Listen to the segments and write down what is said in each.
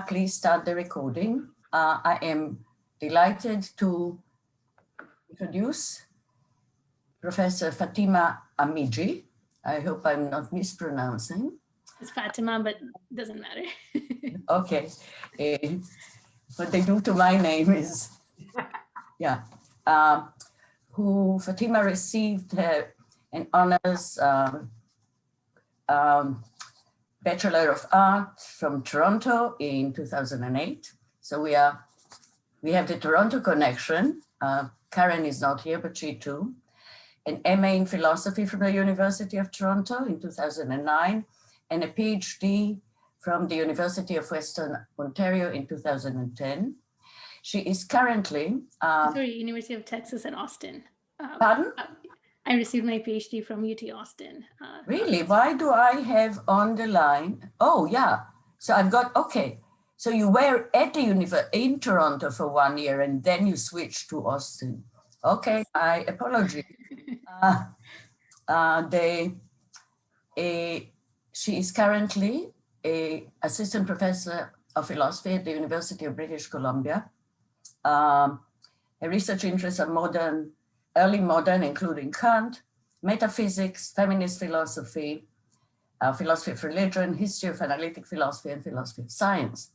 Please start the recording. I am delighted to introduce Professor Fatema Amijee. I hope I'm not mispronouncing. It's Fatima, but it doesn't matter. Okay. What they do to my name is, yeah. Who Fatima received an honors Bachelor of Art from Toronto in 2008. So we have the Toronto connection. Karen is not here, but she too. An MA in philosophy from the University of Toronto in 2009, and a PhD from the University of Western Ontario in 2010. She is currently... Sorry, University of Texas at Austin. Pardon? I received my PhD from UT Austin. Really? Why do I have on the line? Oh, yeah. So I've got, okay. So you were at the university in Toronto for 1 year and then you switched to Austin. Okay, I apologize. She is currently an assistant professor of philosophy at the University of British Columbia. Her research interests are early modern, including Kant, metaphysics, feminist philosophy, philosophy of religion, history of analytic philosophy, and philosophy of science.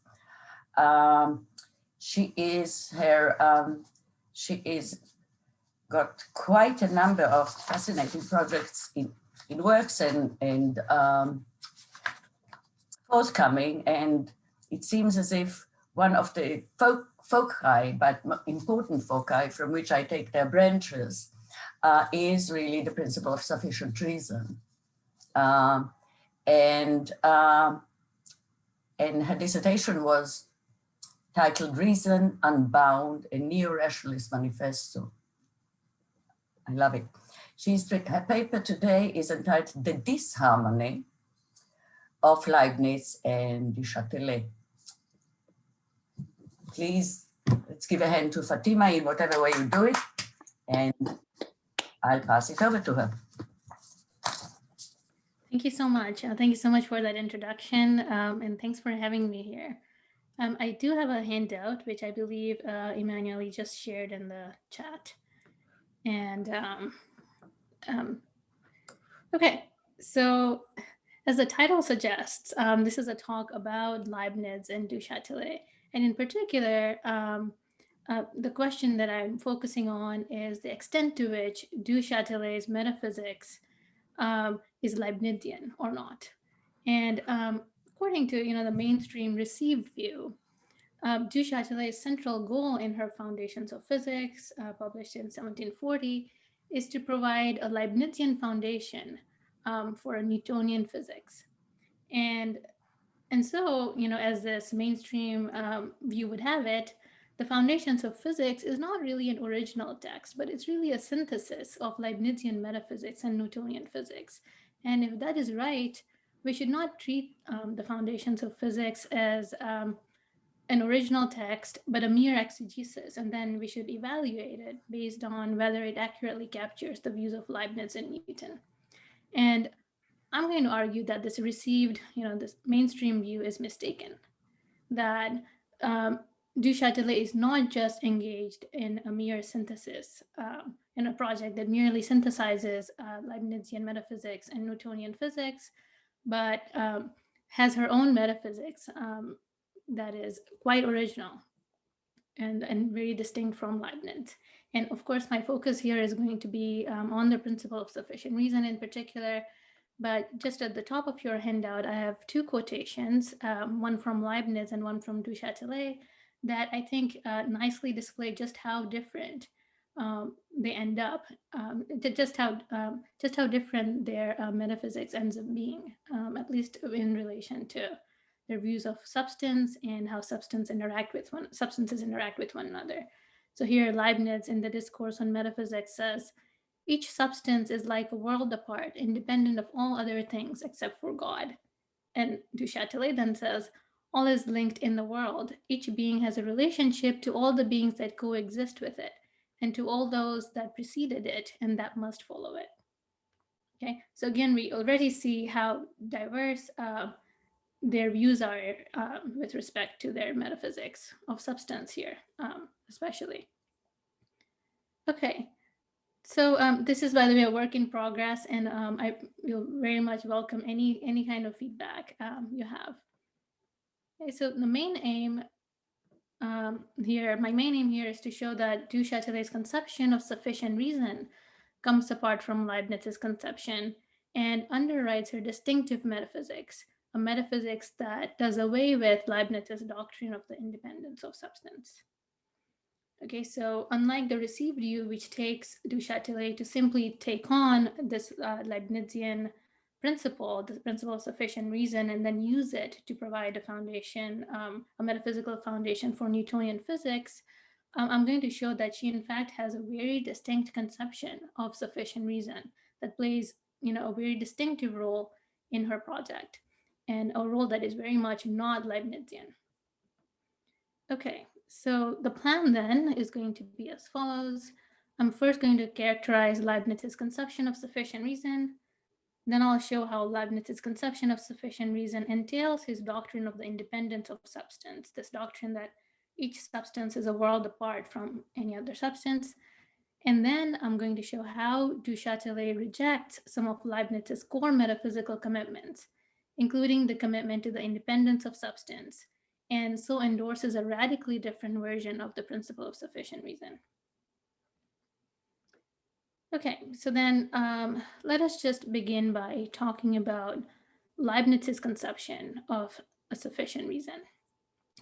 She is got quite a number of fascinating projects in works and forthcoming, and it seems as if one of the foci, but important foci from which I take their branches, is really the principle of sufficient reason. And her dissertation was titled Reason Unbound, a Neo-Rationalist Manifesto. I love it. Her paper today is entitled The Disharmony of Leibniz and the Châtelet. Please, let's give a hand to Fatima in whatever way you do it, and I'll pass it over to her. Thank you so much. Thank you so much for that introduction, and thanks for having me here. I do have a handout, which I believe Emmanuel just shared in the chat. And okay, so as the title suggests, this is a talk about Leibniz and du Châtelet. And in particular, the question that I'm focusing on is the extent to which du Châtelet's metaphysics is Leibnizian or not. And according to the mainstream received view, du Châtelet's central goal in her Foundations of Physics, published in 1740, is to provide a Leibnizian foundation for a Newtonian physics. And so, as this mainstream view would have it, the Foundations of Physics is not really an original text, but it's really a synthesis of Leibnizian metaphysics and Newtonian physics. And if that is right, we should not treat the Foundations of Physics as an original text, but a mere exegesis, and then we should evaluate it based on whether it accurately captures the views of Leibniz and Newton. And I'm going to argue that this received, this mainstream view is mistaken, that du Châtelet is not just engaged in a mere synthesis, in a project that merely synthesizes Leibnizian metaphysics and Newtonian physics, but has her own metaphysics that is quite original and very distinct from Leibniz. And of course, my focus here is going to be on the principle of sufficient reason in particular. But just at the top of your handout, I have two quotations, one from Leibniz and one from du Châtelet, that I think nicely display just how different they end up, just how different their metaphysics ends up being, at least in relation to their views of substance and how substances interact with one another. So here Leibniz in the Discourse on Metaphysics says, each substance is like a world apart, independent of all other things except for God. And du Châtelet then says, all is linked in the world. Each being has a relationship to all the beings that coexist with it, and to all those that preceded it and that must follow it. Okay, so again, we already see how diverse their views are with respect to their metaphysics of substance here, especially. Okay, so this is, by the way, a work in progress, and I will very much welcome any kind of feedback you have. Okay, so the main aim my main aim here is to show that Du Châtelet's conception of sufficient reason comes apart from Leibniz's conception and underwrites her distinctive metaphysics, a metaphysics that does away with Leibniz's doctrine of the independence of substance. Okay, so unlike the received view, which takes Du Châtelet to simply take on this Leibnizian principle, the principle of sufficient reason, and then use it to provide a foundation, a metaphysical foundation for Newtonian physics, I'm going to show that she in fact has a very distinct conception of sufficient reason that plays, a very distinctive role in her project, and a role that is very much not Leibnizian. Okay, so the plan then is going to be as follows. I'm first going to characterize Leibniz's conception of sufficient reason. Then I'll show how Leibniz's conception of sufficient reason entails his doctrine of the independence of substance, this doctrine that each substance is a world apart from any other substance. And then I'm going to show how Du Châtelet rejects some of Leibniz's core metaphysical commitments, including the commitment to the independence of substance, and so endorses a radically different version of the principle of sufficient reason. Okay, so then let us just begin by talking about Leibniz's conception of a sufficient reason.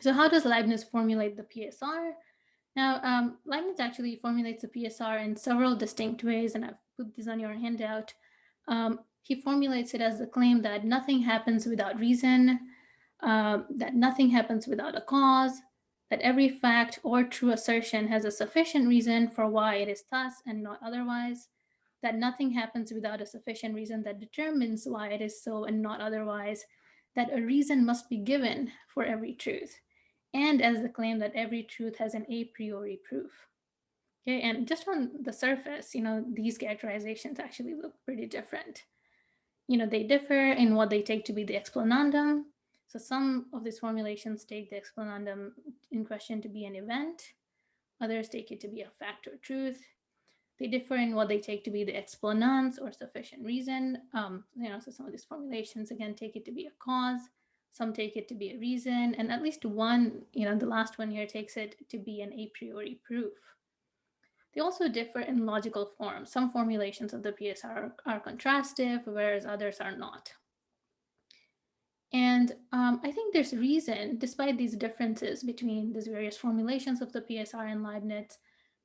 So how does Leibniz formulate the PSR? Now, Leibniz actually formulates the PSR in several distinct ways, and I've put this on your handout. He formulates it as the claim that nothing happens without reason, that nothing happens without a cause, that every fact or true assertion has a sufficient reason for why it is thus and not otherwise, that nothing happens without a sufficient reason that determines why it is so and not otherwise, that a reason must be given for every truth, and as the claim that every truth has an a priori proof. Okay, and just on the surface, these characterizations actually look pretty different. They differ in what they take to be the explanandum. So some of these formulations take the explanandum in question to be an event. Others take it to be a fact or truth. They differ in what they take to be the explanans or sufficient reason. So some of these formulations, again, take it to be a cause. Some take it to be a reason. And at least one, the last one here takes it to be an a priori proof. They also differ in logical form. Some formulations of the PSR are contrastive, whereas others are not. And I think there's reason, despite these differences between these various formulations of the PSR and Leibniz,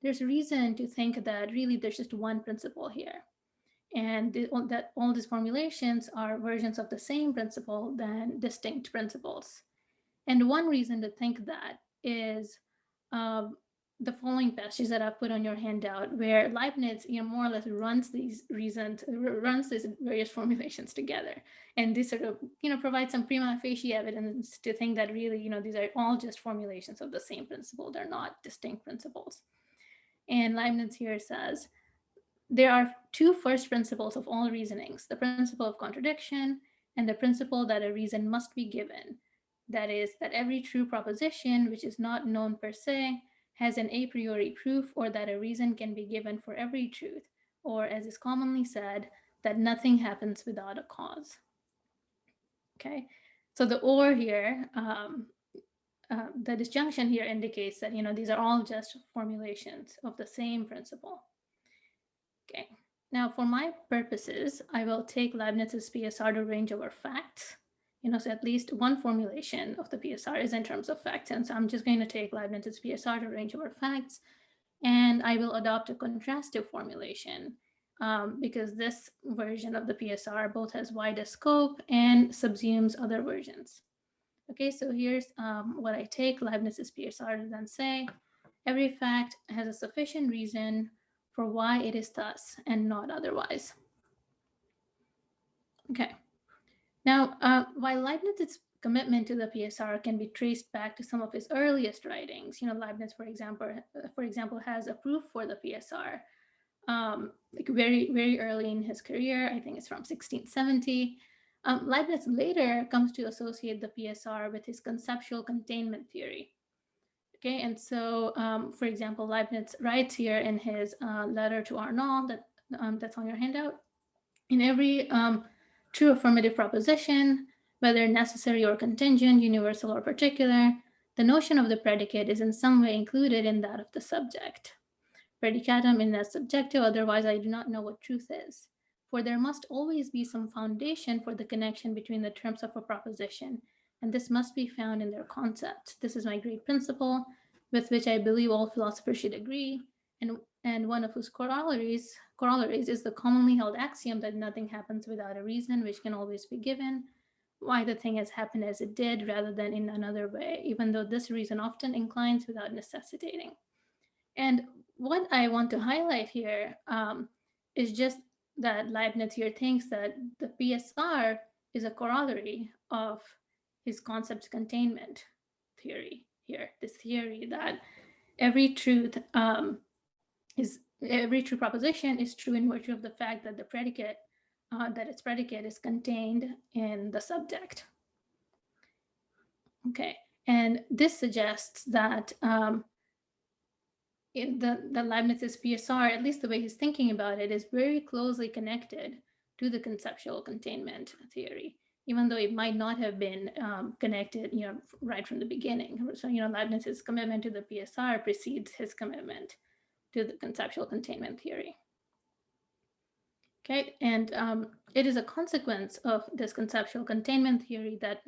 there's reason to think that really there's just one principle here. And that all these formulations are versions of the same principle than distinct principles. And one reason to think that is the following passage that I've put on your handout, where Leibniz, more or less runs these various formulations together, and this sort of, provides some prima facie evidence to think that really, these are all just formulations of the same principle. They're not distinct principles. And Leibniz here says, there are two first principles of all reasonings, the principle of contradiction and the principle that a reason must be given. That is, that every true proposition, which is not known per se, has an a priori proof, or that a reason can be given for every truth, or as is commonly said, that nothing happens without a cause. Okay, so the or here, the disjunction here indicates that, these are all just formulations of the same principle. Okay, now for my purposes, I will take Leibniz's PSR to range over facts. So at least one formulation of the PSR is in terms of facts. And so I'm just going to take Leibniz's PSR to range over facts, and I will adopt a contrastive formulation because this version of the PSR both has wider scope and subsumes other versions. Okay, so here's what I take Leibniz's PSR to then say. Every fact has a sufficient reason for why it is thus and not otherwise. Okay. Now, while Leibniz's commitment to the PSR can be traced back to some of his earliest writings, Leibniz, for example, has a proof for the PSR, like very, very early in his career. I think it's from 1670. Leibniz later comes to associate the PSR with his conceptual containment theory. Okay, and so, for example, Leibniz writes here in his letter to Arnauld that's on your handout, in every true affirmative proposition, whether necessary or contingent, universal or particular, the notion of the predicate is in some way included in that of the subject. Predicatum in as subjective, otherwise I do not know what truth is. For there must always be some foundation for the connection between the terms of a proposition, and this must be found in their concept. This is my great principle, with which I believe all philosophers should agree, and one of whose corollaries is the commonly held axiom that nothing happens without a reason, which can always be given, why the thing has happened as it did rather than in another way, even though this reason often inclines without necessitating. And what I want to highlight here is just that Leibniz here thinks that the PSR is a corollary of his concept containment theory here, this theory that every truth every true proposition is true in virtue of the fact that the predicate, that its predicate is contained in the subject. Okay, and this suggests that the Leibniz's PSR, at least the way he's thinking about it, is very closely connected to the conceptual containment theory, even though it might not have been connected, right from the beginning. So, Leibniz's commitment to the PSR precedes his commitment to the conceptual containment theory. Okay, and it is a consequence of this conceptual containment theory that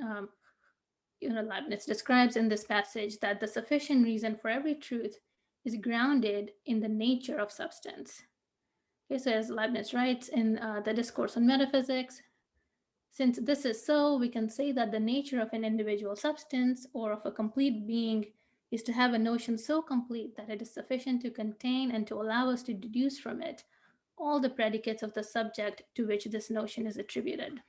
Leibniz describes in this passage that the sufficient reason for every truth is grounded in the nature of substance. Okay, so as Leibniz writes in the Discourse on Metaphysics, since this is so, we can say that the nature of an individual substance or of a complete being is to have a notion so complete that it is sufficient to contain and to allow us to deduce from it all the predicates of the subject to which this notion is attributed.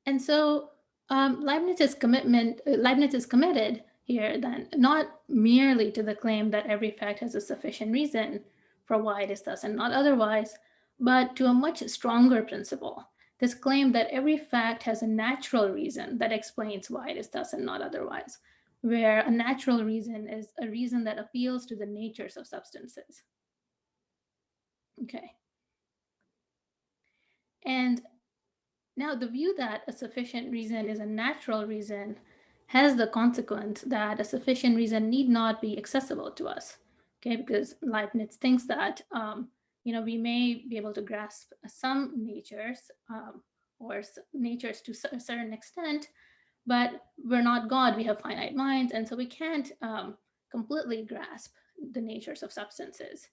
And so Leibniz is committed here then not merely to the claim that every fact has a sufficient reason for why it is thus and not otherwise, but to a much stronger principle, this claim that every fact has a natural reason that explains why it is thus and not otherwise, where a natural reason is a reason that appeals to the natures of substances. Okay. And now the view that a sufficient reason is a natural reason has the consequence that a sufficient reason need not be accessible to us, okay? Because Leibniz thinks that, we may be able to grasp some natures or natures to a certain extent, but we're not God, we have finite minds, and so we can't completely grasp the natures of substances.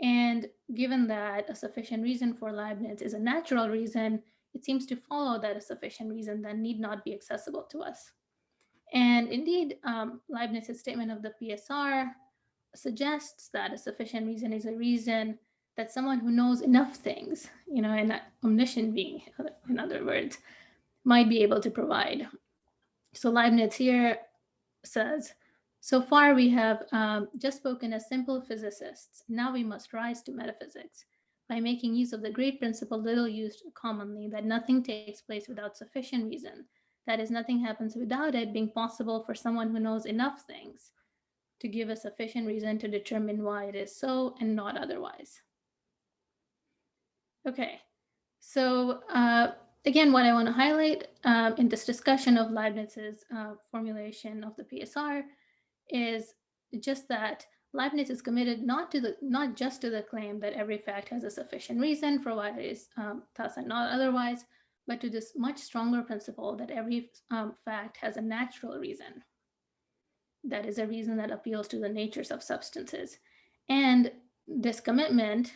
And given that a sufficient reason for Leibniz is a natural reason, it seems to follow that a sufficient reason then need not be accessible to us. And indeed, Leibniz's statement of the PSR suggests that a sufficient reason is a reason that someone who knows enough things, an omniscient being, in other words, might be able to provide. So Leibniz here says, so far we have just spoken as simple physicists. Now we must rise to metaphysics by making use of the great principle little used commonly, that nothing takes place without sufficient reason. That is, nothing happens without it being possible for someone who knows enough things to give a sufficient reason to determine why it is so and not otherwise. Okay, so again, what I want to highlight in this discussion of Leibniz's formulation of the PSR is just that Leibniz is committed not just to the claim that every fact has a sufficient reason for why it is thus and not otherwise, but to this much stronger principle that every fact has a natural reason. That is a reason that appeals to the natures of substances. And this commitment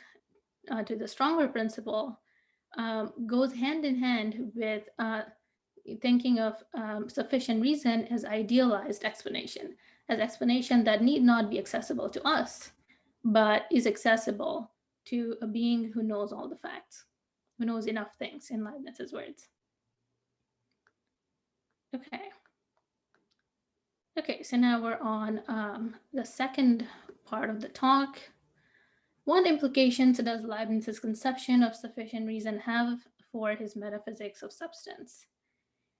to the stronger principle goes hand in hand with thinking of sufficient reason as idealized explanation, as explanation that need not be accessible to us, but is accessible to a being who knows all the facts, who knows enough things, in Leibniz's words. Okay, so now we're on the second part of the talk. What implications does Leibniz's conception of sufficient reason have for his metaphysics of substance.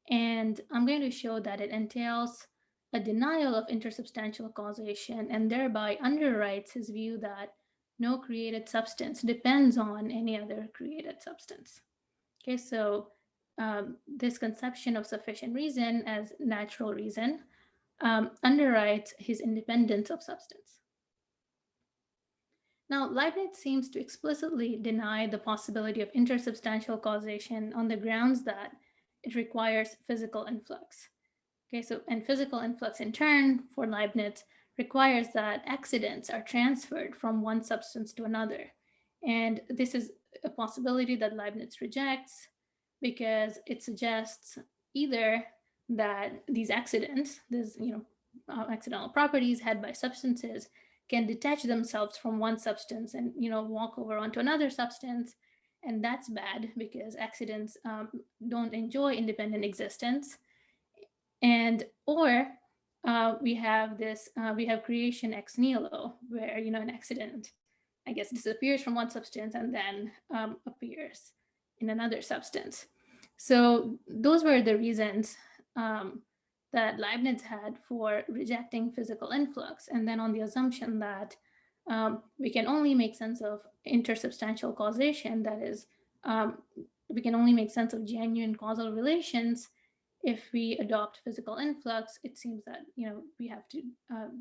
And I'm going to show that it entails a denial of intersubstantial causation and thereby underwrites his view that no created substance depends on any other created substance. Okay, so this conception of sufficient reason as natural reason underwrites his independence of substance. Now, Leibniz seems to explicitly deny the possibility of intersubstantial causation on the grounds that it requires physical influx. Okay, so and physical influx in turn for Leibniz requires that accidents are transferred from one substance to another. And this is a possibility that Leibniz rejects because it suggests either that these accidents, these accidental properties had by substances, can detach themselves from one substance and walk over onto another substance, and that's bad because accidents don't enjoy independent existence. And or we have creation ex nihilo, where an accident, I guess, disappears from one substance and then appears in another substance. So those were the reasons that Leibniz had for rejecting physical influx, and then on the assumption that we can only make sense of intersubstantial causation, that is, we can only make sense of genuine causal relations if we adopt physical influx. It seems that we have to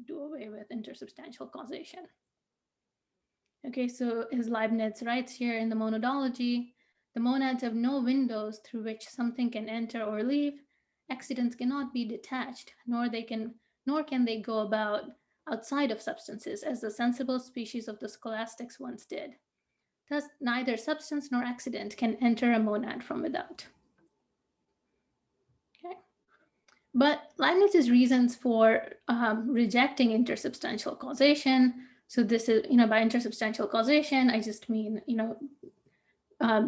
do away with intersubstantial causation. Okay, so as Leibniz writes here in the Monadology, the monads have no windows through which something can enter or leave. Accidents cannot be detached, nor can they go about outside of substances, as the sensible species of the scholastics once did. Thus, neither substance nor accident can enter a monad from without. Okay. But Leibniz's reasons for rejecting intersubstantial causation, so this is, by intersubstantial causation, I just mean,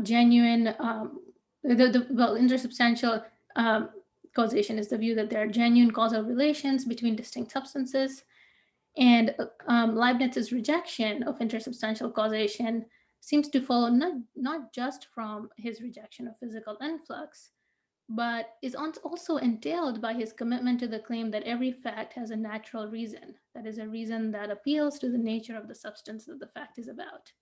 genuine, intersubstantial causation is the view that there are genuine causal relations between distinct substances. And Leibniz's rejection of intersubstantial causation seems to follow not just from his rejection of physical influx, but is also entailed by his commitment to the claim that every fact has a natural reason, that is, a reason that appeals to the nature of the substance that the fact is about.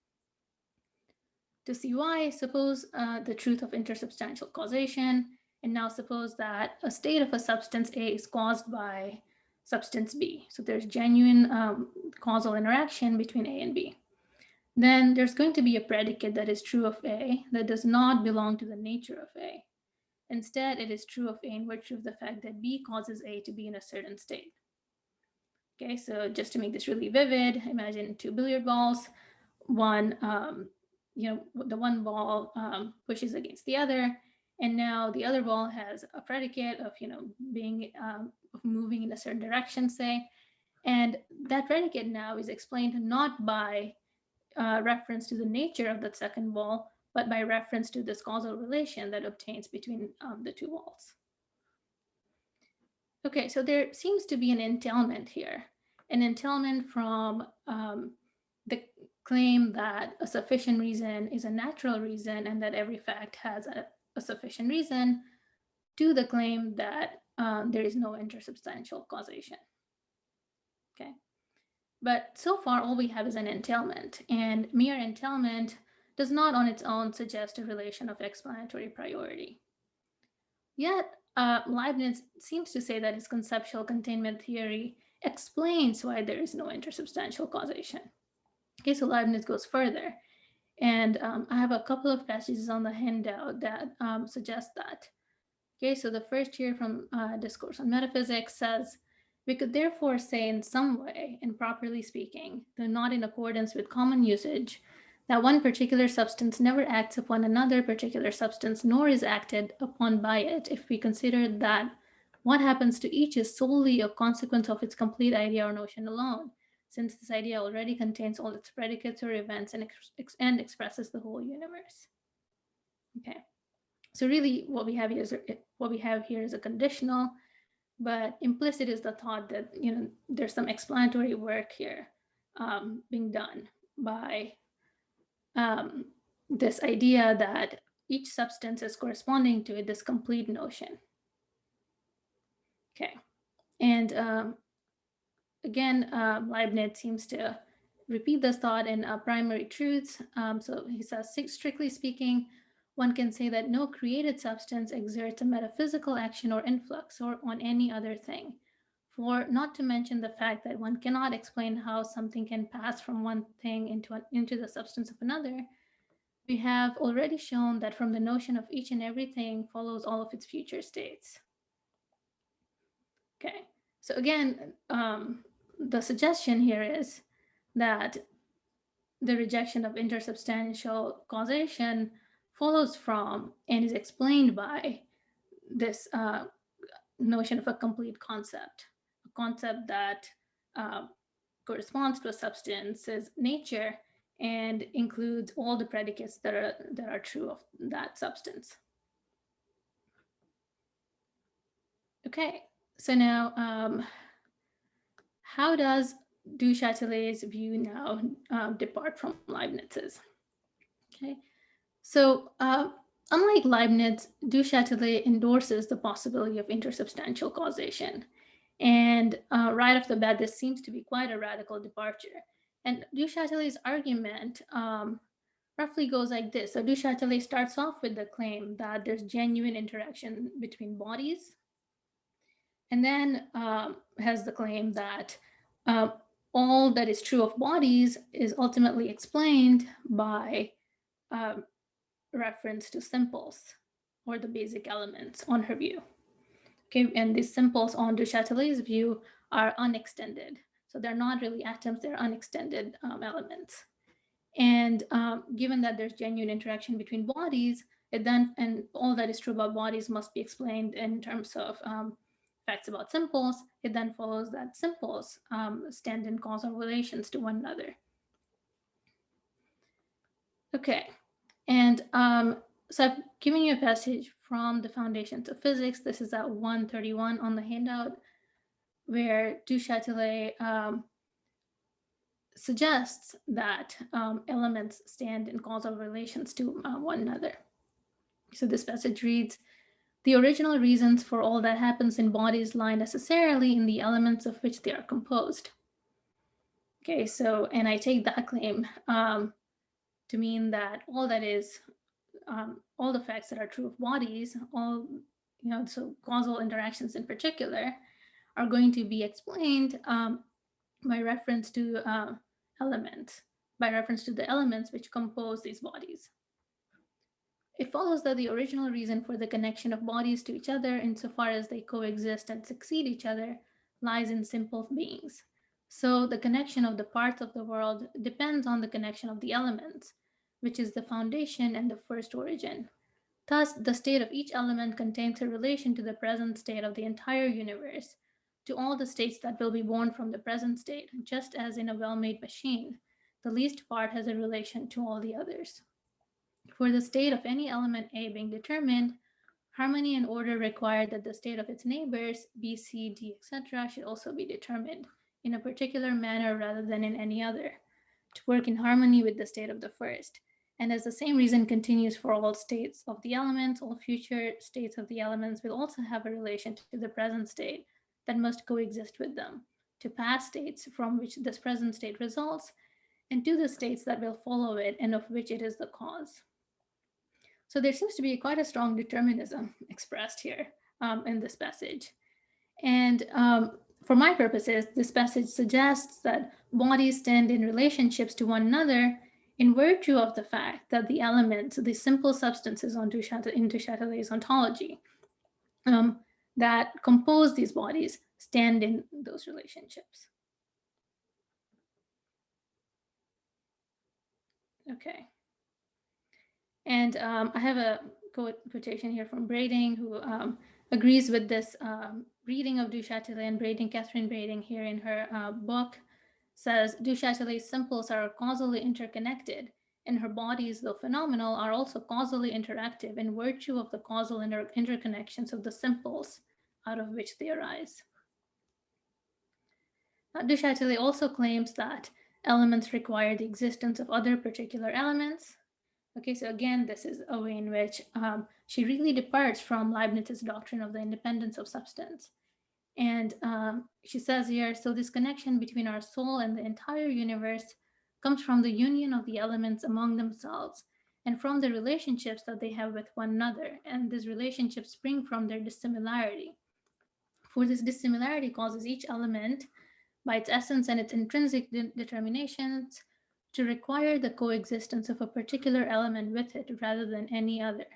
To see why, suppose the truth of intersubstantial causation, and now suppose that a state of a substance A is caused by substance B. So there's genuine causal interaction between A and B. Then there's going to be a predicate that is true of A that does not belong to the nature of A. Instead, it is true of A in virtue of the fact that B causes A to be in a certain state. Okay, so just to make this really vivid, imagine two billiard balls. One, the one ball pushes against the other, and now the other ball has a predicate of, being of moving in a certain direction, say, and that predicate now is explained not by reference to the nature of that second ball, but by reference to this causal relation that obtains between the two balls. Okay, so there seems to be an entailment here, an entailment from the claim that a sufficient reason is a natural reason and that every fact has a sufficient reason, to the claim that there is no intersubstantial causation. Okay, but so far all we have is an entailment, and mere entailment does not on its own suggest a relation of explanatory priority. Yet, Leibniz seems to say that his conceptual containment theory explains why there is no intersubstantial causation. Okay, so Leibniz goes further, and I have a couple of passages on the handout that suggest that. Okay, so the first here from Discourse on Metaphysics says, we could therefore say in some way, and properly speaking, though not in accordance with common usage, that one particular substance never acts upon another particular substance, nor is acted upon by it, if we consider that what happens to each is solely a consequence of its complete idea or notion alone, since this idea already contains all its predicates or events and expresses the whole universe. Okay, so really what we have here is a conditional, but implicit is the thought that there's some explanatory work here being done by this idea that each substance is corresponding to this complete notion. Okay, and again, Leibniz seems to repeat this thought in Primary Truths. So he says, strictly speaking, one can say that no created substance exerts a metaphysical action or influx or on any other thing. For not to mention the fact that one cannot explain how something can pass from one thing into the substance of another, we have already shown that from the notion of each and everything follows all of its future states. Okay, so again, the suggestion here is that the rejection of intersubstantial causation follows from and is explained by this notion of a complete concept, a concept that corresponds to a substance's nature and includes all the predicates that are true of that substance. Okay, so now how does du Châtelet's view now depart from Leibniz's? Okay, so unlike Leibniz, du Châtelet endorses the possibility of intersubstantial causation. And right off the bat, this seems to be quite a radical departure. And du Châtelet's argument roughly goes like this. So du Châtelet starts off with the claim that there's genuine interaction between bodies, and then has the claim that all that is true of bodies is ultimately explained by reference to simples or the basic elements on her view. Okay, and these simples on du Châtelet's view are unextended. So they're not really atoms, they're unextended elements. And given that there's genuine interaction between bodies, and all that is true about bodies must be explained in terms of facts about simples, it then follows that simples stand in causal relations to one another. Okay, and so I've given you a passage from the Foundations of Physics. This is at 131 on the handout, where du Châtelet suggests that elements stand in causal relations to one another. So this passage reads, "The original reasons for all that happens in bodies lie necessarily in the elements of which they are composed." Okay, so, and I take that claim to mean that all that is, all the facts that are true of bodies, all, so causal interactions in particular, are going to be explained by reference to elements, by reference to the elements which compose these bodies. It follows that the original reason for the connection of bodies to each other, insofar as they coexist and succeed each other, lies in simple beings. So the connection of the parts of the world depends on the connection of the elements, which is the foundation and the first origin. Thus, the state of each element contains a relation to the present state of the entire universe, to all the states that will be born from the present state, just as in a well-made machine, the least part has a relation to all the others. For the state of any element A being determined, harmony and order require that the state of its neighbors, B, C, D, etc., should also be determined in a particular manner rather than in any other, to work in harmony with the state of the first. And as the same reason continues for all states of the elements, all future states of the elements will also have a relation to the present state that must coexist with them, to past states from which this present state results, and to the states that will follow it and of which it is the cause. So there seems to be quite a strong determinism expressed here in this passage. And for my purposes, this passage suggests that bodies stand in relationships to one another in virtue of the fact that the elements, the simple substances into Chatelet's ontology that compose these bodies stand in those relationships. Okay. And I have a quotation here from Brading, who agrees with this reading of du Châtelet. And Catherine Brading here in her book says, du Châtelet's simples are causally interconnected, and her bodies, though phenomenal, are also causally interactive in virtue of the causal interconnections of the simples out of which they arise. Du Châtelet also claims that elements require the existence of other particular elements, Okay, so again, this is a way in which she really departs from Leibniz's doctrine of the independence of substance. And she says here, so this connection between our soul and the entire universe comes from the union of the elements among themselves and from the relationships that they have with one another. And these relationships spring from their dissimilarity. For this dissimilarity causes each element, by its essence and its intrinsic determinations, to require the coexistence of a particular element with it rather than any other.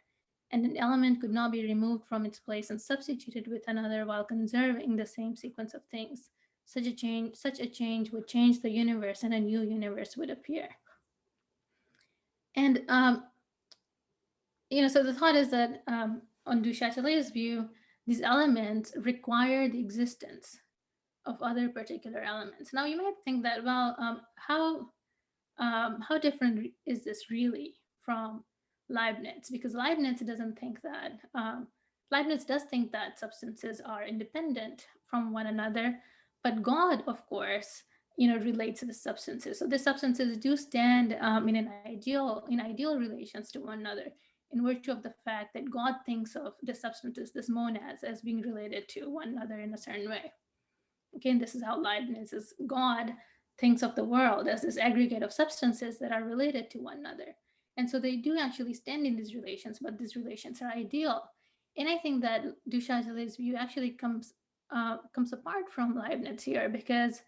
And an element could not be removed from its place and substituted with another while conserving the same sequence of things. Such a change would change the universe, and a new universe would appear. And so the thought is that on Du Châtelet's view, these elements require the existence of other particular elements. Now you might think that, well, how different is this really from Leibniz? Because Leibniz doesn't think that. Leibniz does think that substances are independent from one another, but God, of course, relates to the substances. So the substances do stand in ideal relations to one another, in virtue of the fact that God thinks of the substances, this monads, as being related to one another in a certain way. Again, this is how Leibniz's God thinks of the world, as this aggregate of substances that are related to one another. And so they do actually stand in these relations, but these relations are ideal. And I think that Du Châtelet's view actually comes apart from Leibniz here, because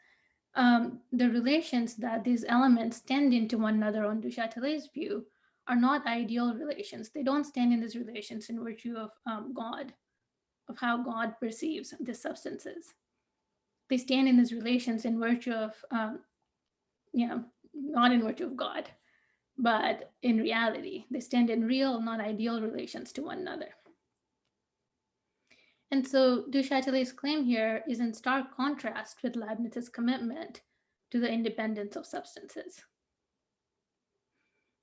the relations that these elements stand into one another on Du Châtelet's view are not ideal relations. They don't stand in these relations in virtue of God, of how God perceives the substances. They stand in these relations in virtue of, not in virtue of God, but in reality. They stand in real, not ideal relations to one another. And so Du Châtelet's claim here is in stark contrast with Leibniz's commitment to the independence of substances.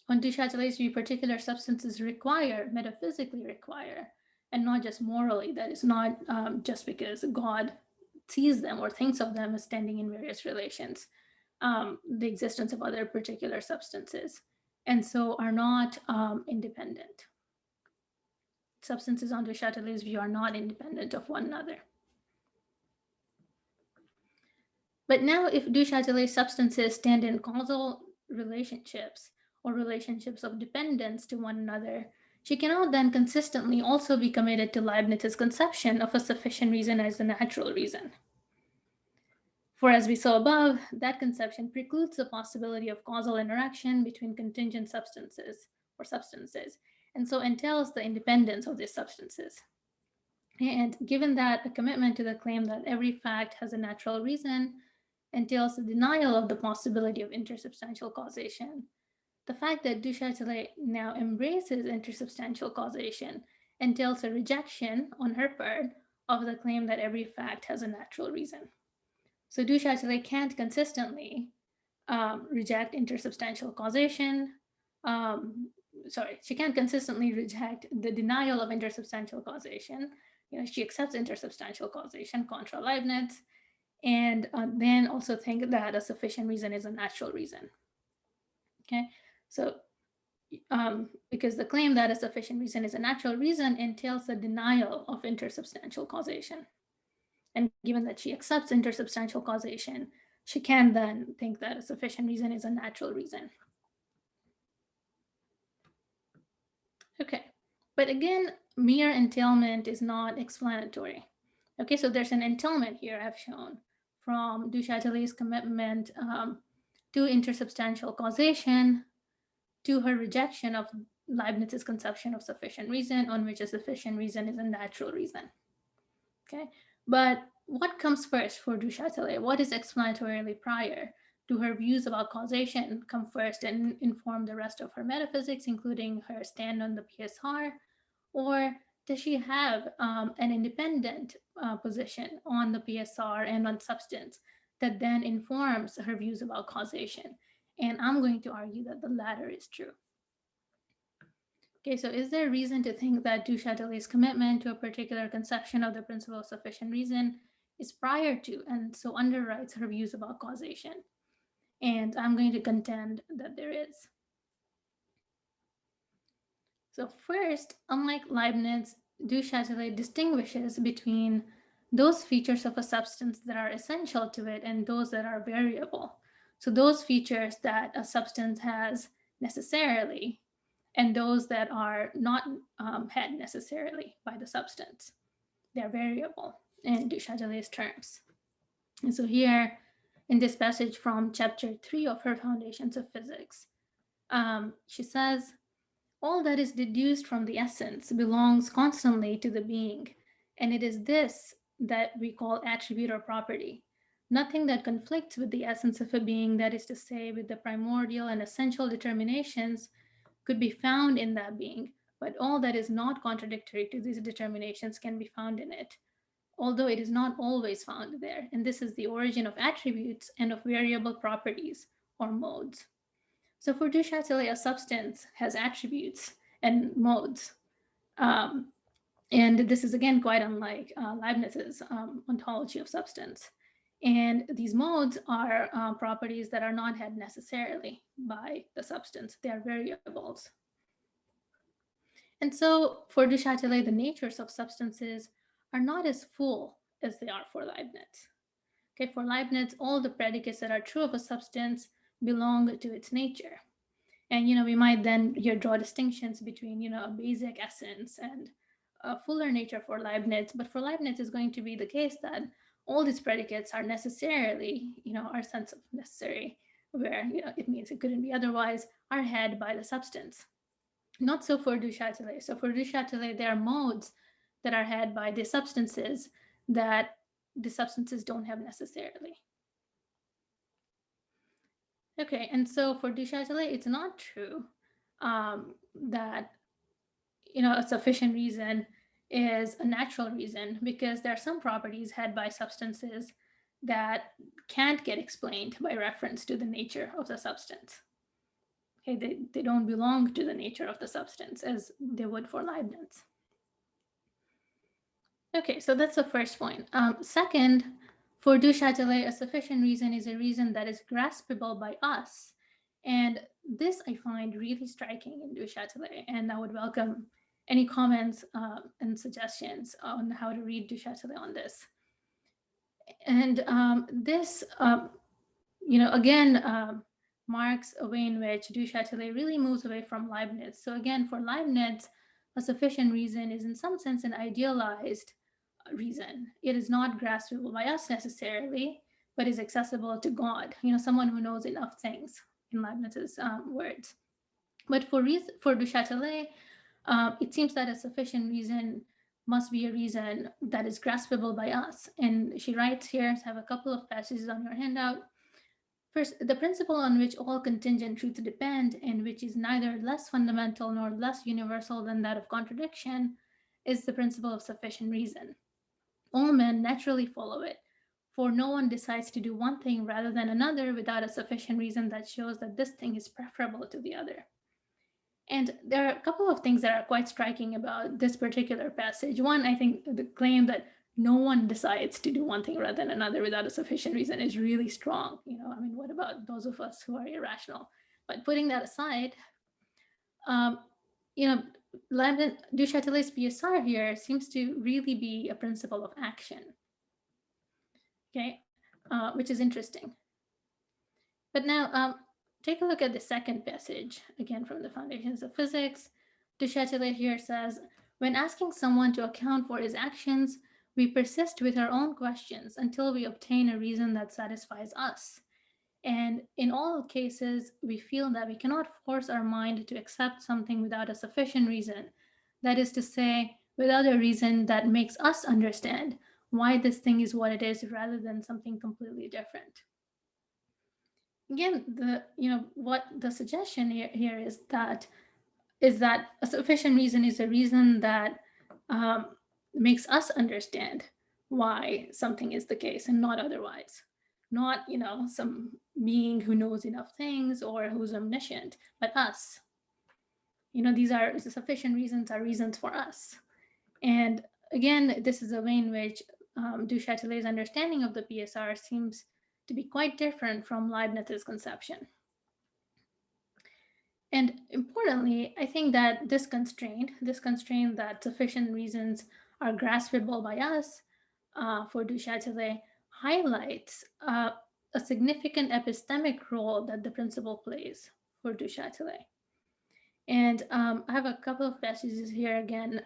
On Du Châtelet's view, particular substances metaphysically require, and not just morally. That is not just because God sees them or thinks of them as standing in various relations, the existence of other particular substances, and so are not independent. Substances on Du Châtelet's view are not independent of one another. But now, if Du Châtelet's substances stand in causal relationships or relationships of dependence to one another, she cannot then consistently also be committed to Leibniz's conception of a sufficient reason as a natural reason. For as we saw above, that conception precludes the possibility of causal interaction between contingent substances, and so entails the independence of these substances. And given that a commitment to the claim that every fact has a natural reason entails the denial of the possibility of intersubstantial causation, the fact that Du Châtelet now embraces intersubstantial causation entails a rejection on her part of the claim that every fact has a natural reason. So Du Châtelet can't consistently reject intersubstantial causation. She can't consistently reject the denial of intersubstantial causation. She accepts intersubstantial causation contra Leibniz, and then also think that a sufficient reason is a natural reason. Okay, so because the claim that a sufficient reason is a natural reason entails the denial of intersubstantial causation. And given that she accepts intersubstantial causation, she can then think that a sufficient reason is a natural reason. Okay, but again, mere entailment is not explanatory. Okay, so there's an entailment here I've shown from Du Châtelet's commitment to intersubstantial causation, to her rejection of Leibniz's conception of sufficient reason, on which a sufficient reason is a natural reason. Okay, but what comes first for Du Châtelet? What is explanatorily prior? Do her views about causation come first and inform the rest of her metaphysics, including her stand on the PSR? Or does she have an independent position on the PSR and on substance that then informs her views about causation? And I'm going to argue that the latter is true. Okay, so is there reason to think that Du Châtelet's commitment to a particular conception of the principle of sufficient reason is prior to and so underwrites her views about causation? And I'm going to contend that there is. So first, unlike Leibniz, du Châtelet distinguishes between those features of a substance that are essential to it and those that are variable. So those features that a substance has necessarily and those that are not had necessarily by the substance. They're variable in du Châtelet's terms. And so here in this passage from chapter 3 of her Foundations of Physics, she says, all that is deduced from the essence belongs constantly to the being, and it is this that we call attribute or property. Nothing that conflicts with the essence of a being, that is to say, with the primordial and essential determinations, could be found in that being, but all that is not contradictory to these determinations can be found in it, although it is not always found there. And this is the origin of attributes and of variable properties or modes. So for du Châtelet, a substance has attributes and modes. And this is again quite unlike Leibniz's ontology of substance. And these modes are properties that are not had necessarily by the substance. They are variables. And so for du Châtelet, the natures of substances are not as full as they are for Leibniz. Okay, for Leibniz, all the predicates that are true of a substance belong to its nature. And, we might then here draw distinctions between, a basic essence and a fuller nature for Leibniz. But for Leibniz, it's going to be the case that all these predicates are necessarily, our sense of necessary, where, it means it couldn't be otherwise, are had by the substance. Not so for du Châtelet. So for du Châtelet, there are modes that are had by the substances that the substances don't have necessarily. Okay, and so for du Châtelet, it's not true that a sufficient reason is a natural reason, because there are some properties had by substances that can't get explained by reference to the nature of the substance. Okay, they don't belong to the nature of the substance as they would for Leibniz. Okay, so that's the first point. Second, for du Châtelet, a sufficient reason is a reason that is graspable by us. And this I find really striking in du Châtelet, and I would welcome any comments and suggestions on how to read du Châtelet on this. And this, again, marks a way in which du Châtelet really moves away from Leibniz. So again, for Leibniz, a sufficient reason is in some sense an idealized reason. It is not graspable by us necessarily, but is accessible to God, someone who knows enough things, in Leibniz's words. But for du Châtelet, it seems that a sufficient reason must be a reason that is graspable by us. And she writes here, I have a couple of passages on your handout. First, the principle on which all contingent truths depend, and which is neither less fundamental nor less universal than that of contradiction, is the principle of sufficient reason. All men naturally follow it, for no one decides to do one thing rather than another without a sufficient reason that shows that this thing is preferable to the other. And there are a couple of things that are quite striking about this particular passage. One, I think the claim that no one decides to do one thing rather than another without a sufficient reason is really strong. What about those of us who are irrational? But putting that aside, Leibniz, du Châtelet's PSR here seems to really be a principle of action, okay, which is interesting. But now, take a look at the second passage, again from the Foundations of Physics. Du Châtelet here says, when asking someone to account for his actions, we persist with our own questions until we obtain a reason that satisfies us. And in all cases, we feel that we cannot force our mind to accept something without a sufficient reason. That is to say, without a reason that makes us understand why this thing is what it is rather than something completely different. Again, what the suggestion here is that a sufficient reason is a reason that makes us understand why something is the case and not otherwise. Not, some being who knows enough things or who's omniscient, but us. These are sufficient reasons, are reasons for us. And again, this is a way in which du Châtelet's understanding of the PSR seems to be quite different from Leibniz's conception. And importantly, I think that this constraint that sufficient reasons are graspable by us for du Châtelet highlights a significant epistemic role that the principle plays for du Châtelet. And I have a couple of passages here again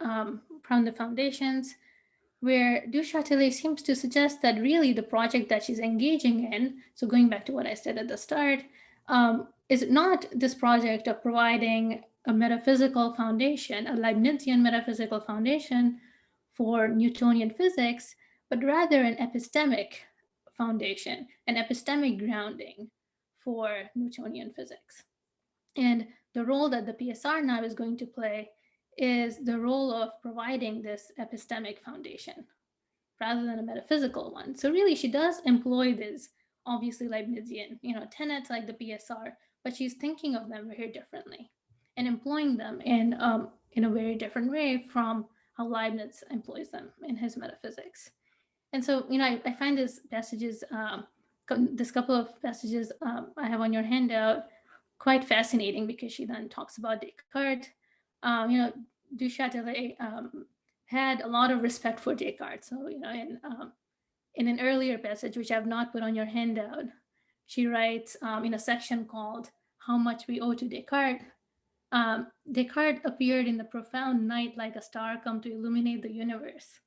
from the Foundations, where du Châtelet seems to suggest that really the project that she's engaging in, so going back to what I said at the start, is not this project of providing a metaphysical foundation, a Leibnizian metaphysical foundation for Newtonian physics, but rather an epistemic foundation, an epistemic grounding for Newtonian physics. And the role that the PSR now is going to play is the role of providing this epistemic foundation rather than a metaphysical one. So really, she does employ this obviously Leibnizian, tenets like the PSR, but she's thinking of them very differently and employing them in a very different way from how Leibniz employs them in his metaphysics. And so, I find these passages, this couple of passages I have on your handout, quite fascinating because she then talks about Descartes. Du Châtelet had a lot of respect for Descartes. So, in an earlier passage, which I've not put on your handout, she writes in a section called How Much We Owe to Descartes. Descartes appeared in the profound night like a star come to illuminate the universe.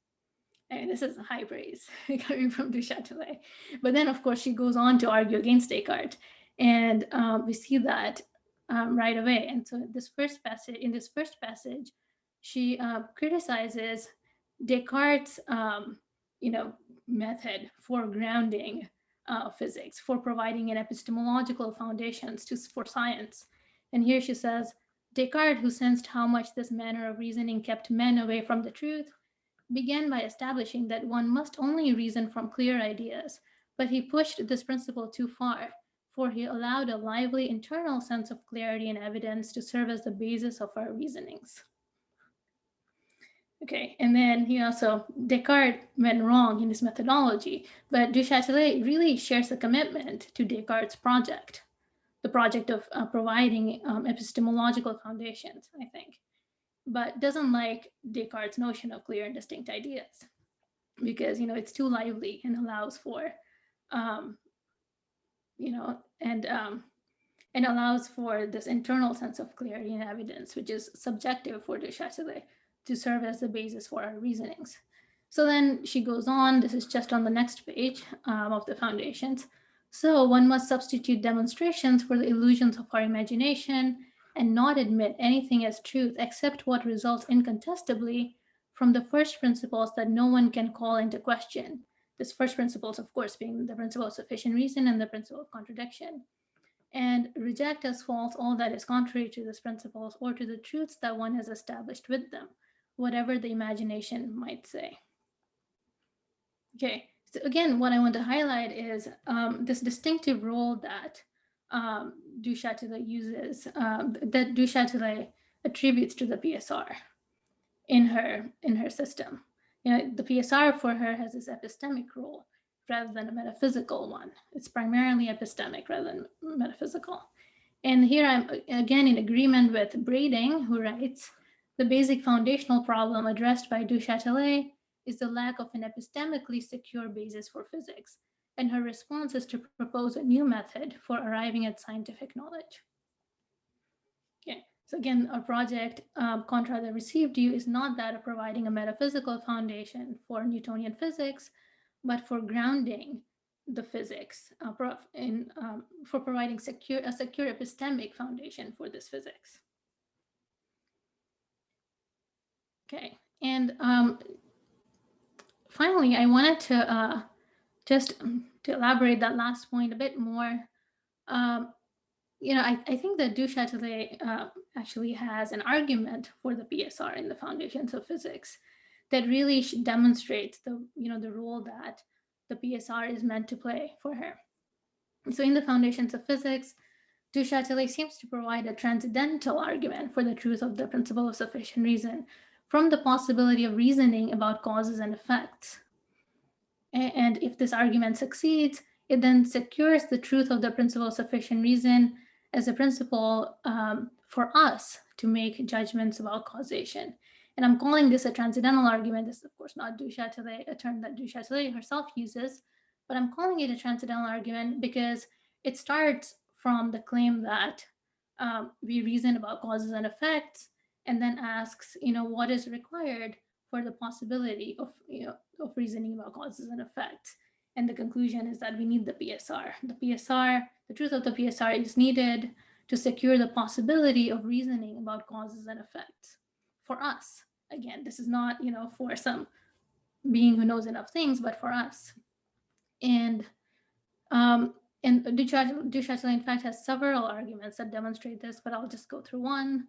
And this is high praise coming from du Châtelet. But then, of course, she goes on to argue against Descartes. And we see that right away. And so in this first passage, she criticizes Descartes' method for grounding physics, for providing an epistemological foundations for science. And here she says, Descartes, who sensed how much this manner of reasoning kept men away from the truth, began by establishing that one must only reason from clear ideas, but he pushed this principle too far, for he allowed a lively internal sense of clarity and evidence to serve as the basis of our reasonings. Okay, and then Descartes went wrong in his methodology, but du Châtelet really shares a commitment to Descartes' project, the project of providing epistemological foundations, I think, but doesn't like Descartes' notion of clear and distinct ideas because, it's too lively and allows for, and allows for this internal sense of clarity and evidence, which is subjective for du Châtelet, to serve as the basis for our reasonings. So then she goes on, this is just on the next page of the Foundations. So one must substitute demonstrations for the illusions of our imagination and not admit anything as truth except what results incontestably from the first principles that no one can call into question. This first principles, of course, being the principle of sufficient reason and the principle of contradiction. And reject as false all that is contrary to these principles or to the truths that one has established with them, whatever the imagination might say. Okay, so again, what I want to highlight is this distinctive role that du Châtelet uses, that du Châtelet attributes to the PSR in her system. The PSR for her has this epistemic role rather than a metaphysical one. It's primarily epistemic rather than metaphysical. And here I'm again in agreement with Brading, who writes, the basic foundational problem addressed by du Châtelet is the lack of an epistemically secure basis for physics, and her response is to propose a new method for arriving at scientific knowledge. Okay, so again, our project, contra the received view, is not that of providing a metaphysical foundation for Newtonian physics, but for grounding the physics, for providing a secure epistemic foundation for this physics. Okay, and finally, I wanted to just to elaborate that last point a bit more. I think that du Châtelet actually has an argument for the PSR in the Foundations of Physics that really demonstrates the role that the PSR is meant to play for her. So in the Foundations of Physics, du Châtelet seems to provide a transcendental argument for the truth of the principle of sufficient reason from the possibility of reasoning about causes and effects. And if this argument succeeds, it then secures the truth of the principle of sufficient reason as a principle for us to make judgments about causation. And I'm calling this a transcendental argument. This is, of course, not Du Châtelet, a term that Du Châtelet herself uses, but I'm calling it a transcendental argument because it starts from the claim that we reason about causes and effects, and then asks, what is required for the possibility of, of reasoning about causes and effects. And the conclusion is that we need the PSR. The truth of the PSR is needed to secure the possibility of reasoning about causes and effects for us. Again, this is not, for some being who knows enough things, but for us. And Du Châtelet, in fact, has several arguments that demonstrate this, but I'll just go through one.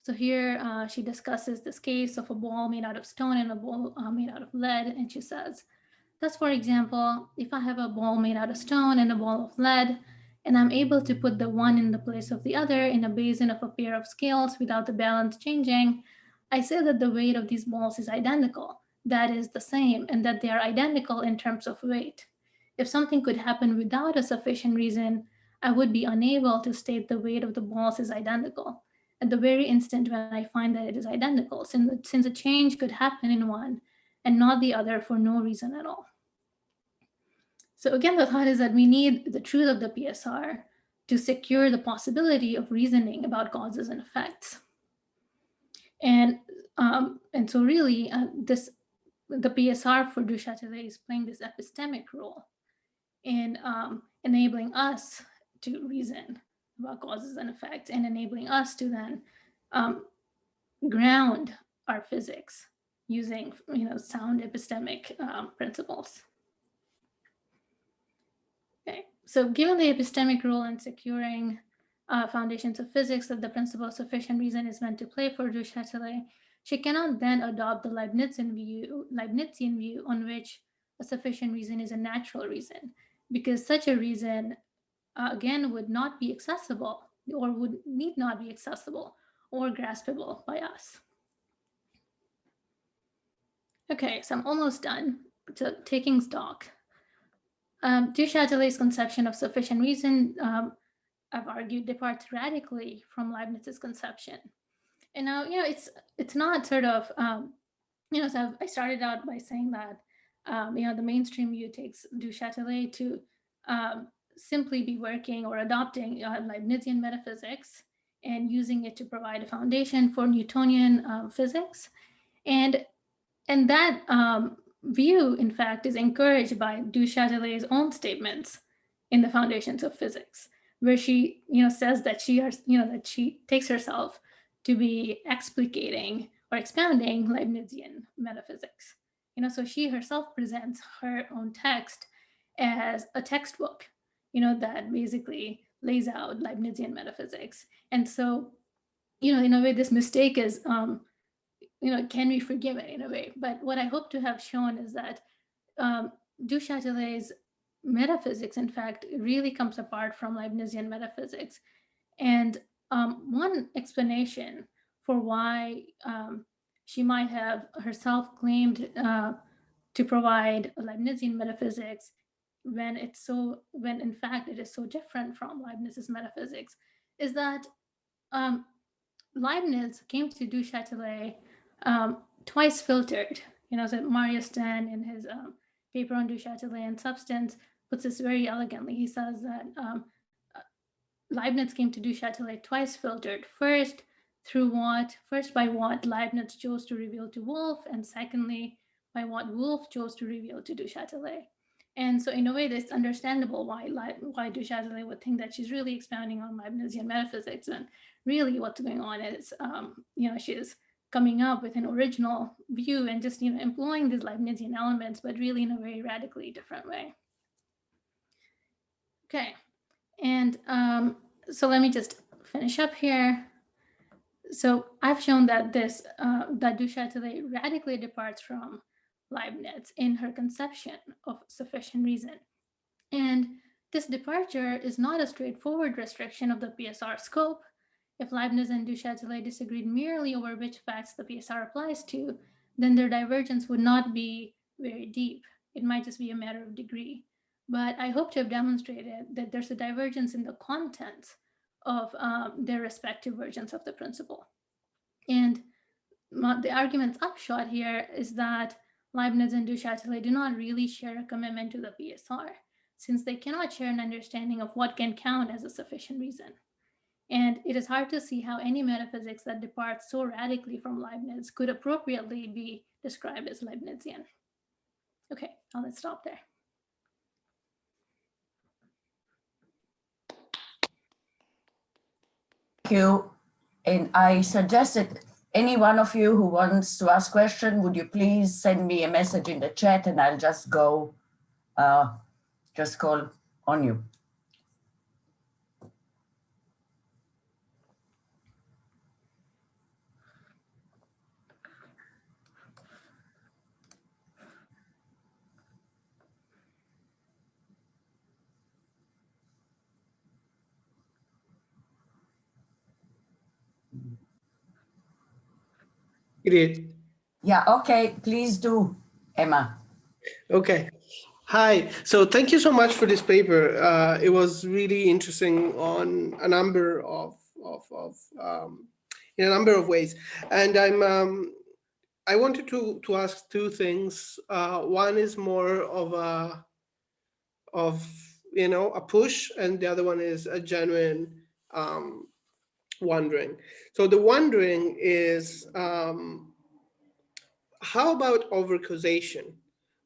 So here she discusses this case of a ball made out of stone and a ball made out of lead, and she says, thus, for example, if I have a ball made out of stone and a ball of lead, and I'm able to put the one in the place of the other in a basin of a pair of scales without the balance changing, I say that the weight of these balls is identical, that is the same, and that they are identical in terms of weight. If something could happen without a sufficient reason, I would be unable to state the weight of the balls is identical at the very instant when I find that it is identical, since a change could happen in one and not the other for no reason at all. So again, the thought is that we need the truth of the PSR to secure the possibility of reasoning about causes and effects. And so really, the PSR for Du Châtelet is playing this epistemic role in enabling us to reason about causes and effects and enabling us to then ground our physics using sound epistemic principles. Okay, so given the epistemic role in securing foundations of physics that the principle of sufficient reason is meant to play for Du Châtelet, she cannot then adopt the Leibnizian view on which a sufficient reason is a natural reason, because such a reason, again, would not be accessible or would need not be accessible or graspable by us. Okay, so I'm almost done. So taking stock. Du Châtelet's conception of sufficient reason, I've argued, departs radically from Leibniz's conception. And now, it's not sort of, so I started out by saying that, the mainstream view takes Du Châtelet to simply be working or adopting Leibnizian metaphysics and using it to provide a foundation for Newtonian physics. And that view, in fact, is encouraged by Du Châtelet's own statements in the Foundations of Physics, where she, says that that she takes herself to be explicating or expounding Leibnizian metaphysics. So she herself presents her own text as a textbook, that basically lays out Leibnizian metaphysics. And so, in a way, this mistake is, can be forgiven in a way. But what I hope to have shown is that Du Châtelet's metaphysics, in fact, really comes apart from Leibnizian metaphysics. And one explanation for why she might have herself claimed to provide Leibnizian metaphysics when in fact it is so different from Leibniz's metaphysics is that Leibniz came to Du Châtelet twice filtered. So Marius Stern in his paper on Du Châtelet and substance puts this very elegantly. He says that Leibniz came to Du Châtelet twice filtered. First by what Leibniz chose to reveal to Wolff, and secondly, by what Wolff chose to reveal to Du Châtelet. And so in a way, it's understandable why Du Châtelet would think that she's really expounding on Leibnizian metaphysics, and really what's going on is, she is coming up with an original view and just, employing these Leibnizian elements, but really in a very radically different way. Okay, and so let me just finish up here. So I've shown that that Du Châtelet radically departs from Leibniz in her conception of sufficient reason. And this departure is not a straightforward restriction of the PSR scope. If Leibniz and Du Châtelet disagreed merely over which facts the PSR applies to, then their divergence would not be very deep. It might just be a matter of degree. But I hope to have demonstrated that there's a divergence in the content of their respective versions of the principle. And the argument's upshot here is that Leibniz and du Châtelet do not really share a commitment to the PSR, since they cannot share an understanding of what can count as a sufficient reason. And it is hard to see how any metaphysics that departs so radically from Leibniz could appropriately be described as Leibnizian. Okay, let's stop there. Thank you. And I suggested any one of you who wants to ask question, would you please send me a message in the chat and I'll just go, just call on you. It is. Yeah, okay, please do, Emma. Okay. Hi. So thank you so much for this paper. It was really interesting on a number of in a number of ways. And I wanted to ask two things. One is more of a push, and the other one is a genuine wondering. So the wondering is, how about overcausation?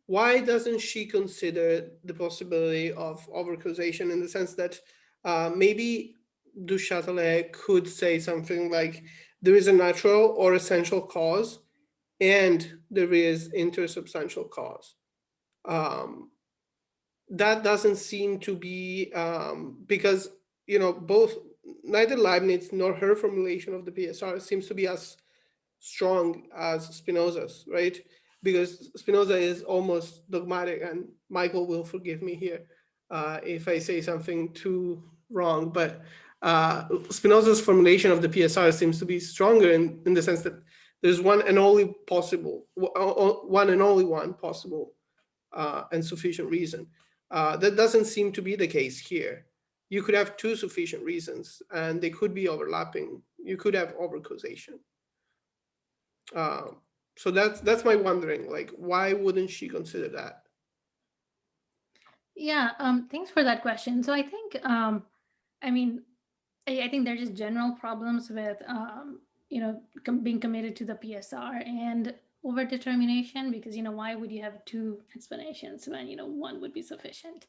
Why doesn't she consider the possibility of overcausation, in the sense that maybe du Châtelet could say something like, there is a natural or essential cause and there is intersubstantial cause. That doesn't seem to be, because neither Leibniz nor her formulation of the PSR seems to be as strong as Spinoza's, right? Because Spinoza is almost dogmatic, and Michael will forgive me here if I say something too wrong, but Spinoza's formulation of the PSR seems to be stronger in the sense that there's one and only one possible and sufficient reason. That doesn't seem to be the case here. You could have two sufficient reasons and they could be overlapping. You could have overcausation. So that's my wondering, like, why wouldn't she consider that? Yeah, thanks for that question. So I think, I think there's just general problems with, being committed to the PSR and overdetermination, because, why would you have two explanations when, one would be sufficient,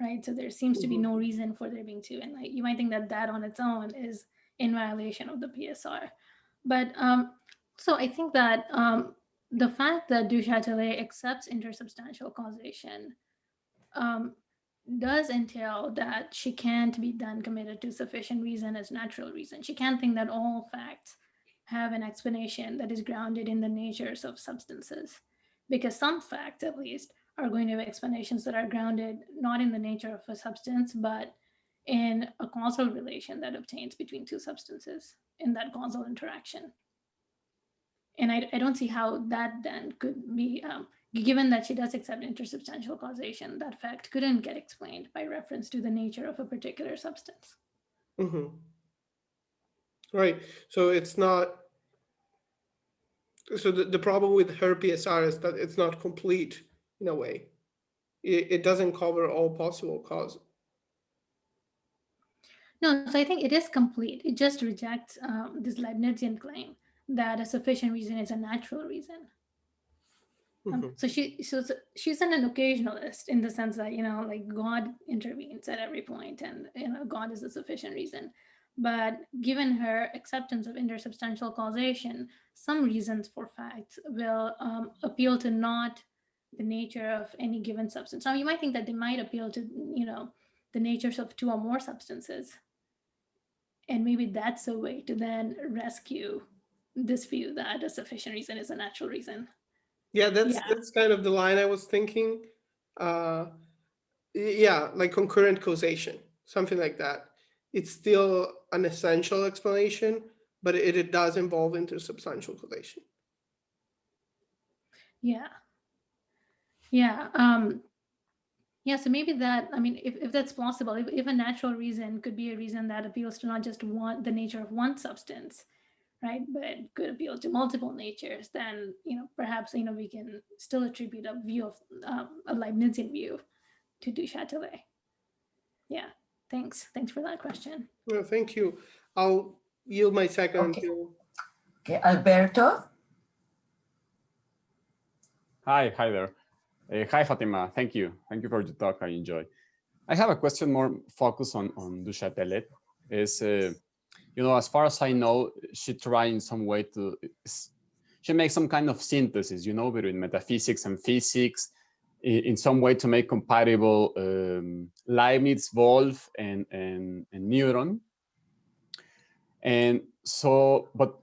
right? So there seems to be no reason for there being two. And like, you might think that on its own is in violation of the PSR. But so I think that the fact that du Châtelet accepts intersubstantial causation does entail that she can't be then committed to sufficient reason as natural reason. She can't think that all facts have an explanation that is grounded in the natures of substances, because some facts, at least, are going to have explanations that are grounded not in the nature of a substance, but in a causal relation that obtains between two substances in that causal interaction. And I don't see how that then could be, given that she does accept intersubstantial causation, that fact couldn't get explained by reference to the nature of a particular substance. Mm-hmm. Right. So it's not, so the problem with her PSR is that it's not complete in a way. It doesn't cover all possible causes. No, so I think it is complete. It just rejects this Leibnizian claim that a sufficient reason is a natural reason. So she's an occasionalist in the sense that, like God intervenes at every point and, God is a sufficient reason. But given her acceptance of intersubstantial causation, some reasons for facts will appeal to not the nature of any given substance. Now, you might think that they might appeal to, the natures of two or more substances. And maybe that's a way to then rescue this view that a sufficient reason is a natural reason. Yeah, that's kind of the line I was thinking. Yeah, like concurrent causation, something like that. It's still an essential explanation, but it does involve intersubstantial causation. Yeah. Yeah, so maybe that, I mean, if that's possible, if a natural reason could be a reason that appeals to not just the nature of one substance, right, but could appeal to multiple natures, then, perhaps, we can still attribute a view of a Leibnizian view to Du Châtelet. Yeah, thanks for that question. Well, thank you. I'll yield my second Okay. to. Okay, Alberto. Hi there. Hi, Fatima. Thank you for the talk. I enjoy. I have a question more focused on Du Châtelet. Is as far as I know, she tried in some way she makes some kind of synthesis, between metaphysics and physics, in some way to make compatible Leibniz, Wolf, and Newton. And so, but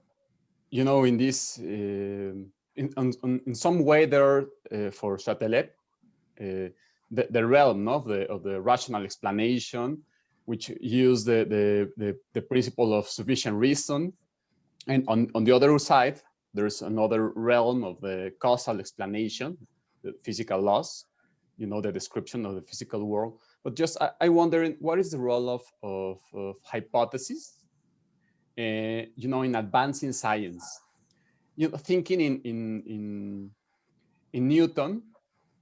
in this, in some way, there for Chatelet, the realm of the rational explanation, which use the principle of sufficient reason, and on the other side, there's another realm of the causal explanation, the physical laws, the description of the physical world. But just I wonder, what is the role of hypothesis, in advancing science? Thinking in Newton,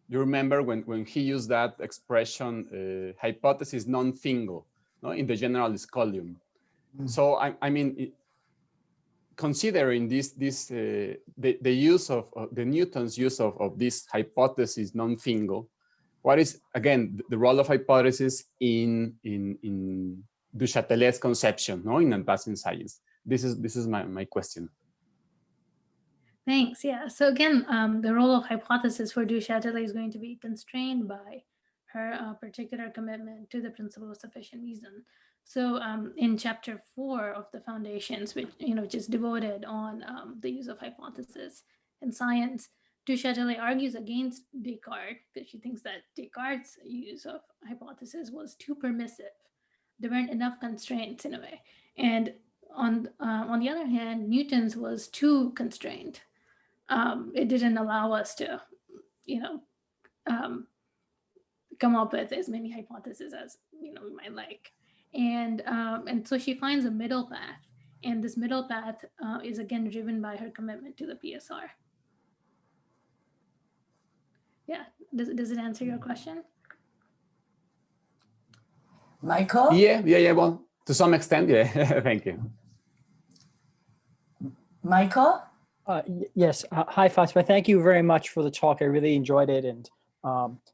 you remember when he used that expression, hypothesis non-fingo, no, in the general scholium. So I mean, considering the use of the Newton's use of this hypothesis non-fingo, what is again the role of hypothesis in Du Châtelet's conception, no, in advancing science? This is my question. Thanks. Yeah. So again, the role of hypothesis for Du Châtelet is going to be constrained by her particular commitment to the principle of sufficient reason. So in chapter 4 of the Foundations, which is devoted on the use of hypothesis in science, Du Châtelet argues against Descartes because she thinks that Descartes' use of hypothesis was too permissive. There weren't enough constraints in a way, and on the other hand, Newton's was too constrained. It didn't allow us to, come up with as many hypotheses as we might like, and so she finds a middle path, and this middle path is again driven by her commitment to the PSR. Yeah, does it answer your question? Michael? Yeah. Well, to some extent, yeah. Thank you. Michael? Yes. Hi, Fatima. Thank you very much for the talk. I really enjoyed it. And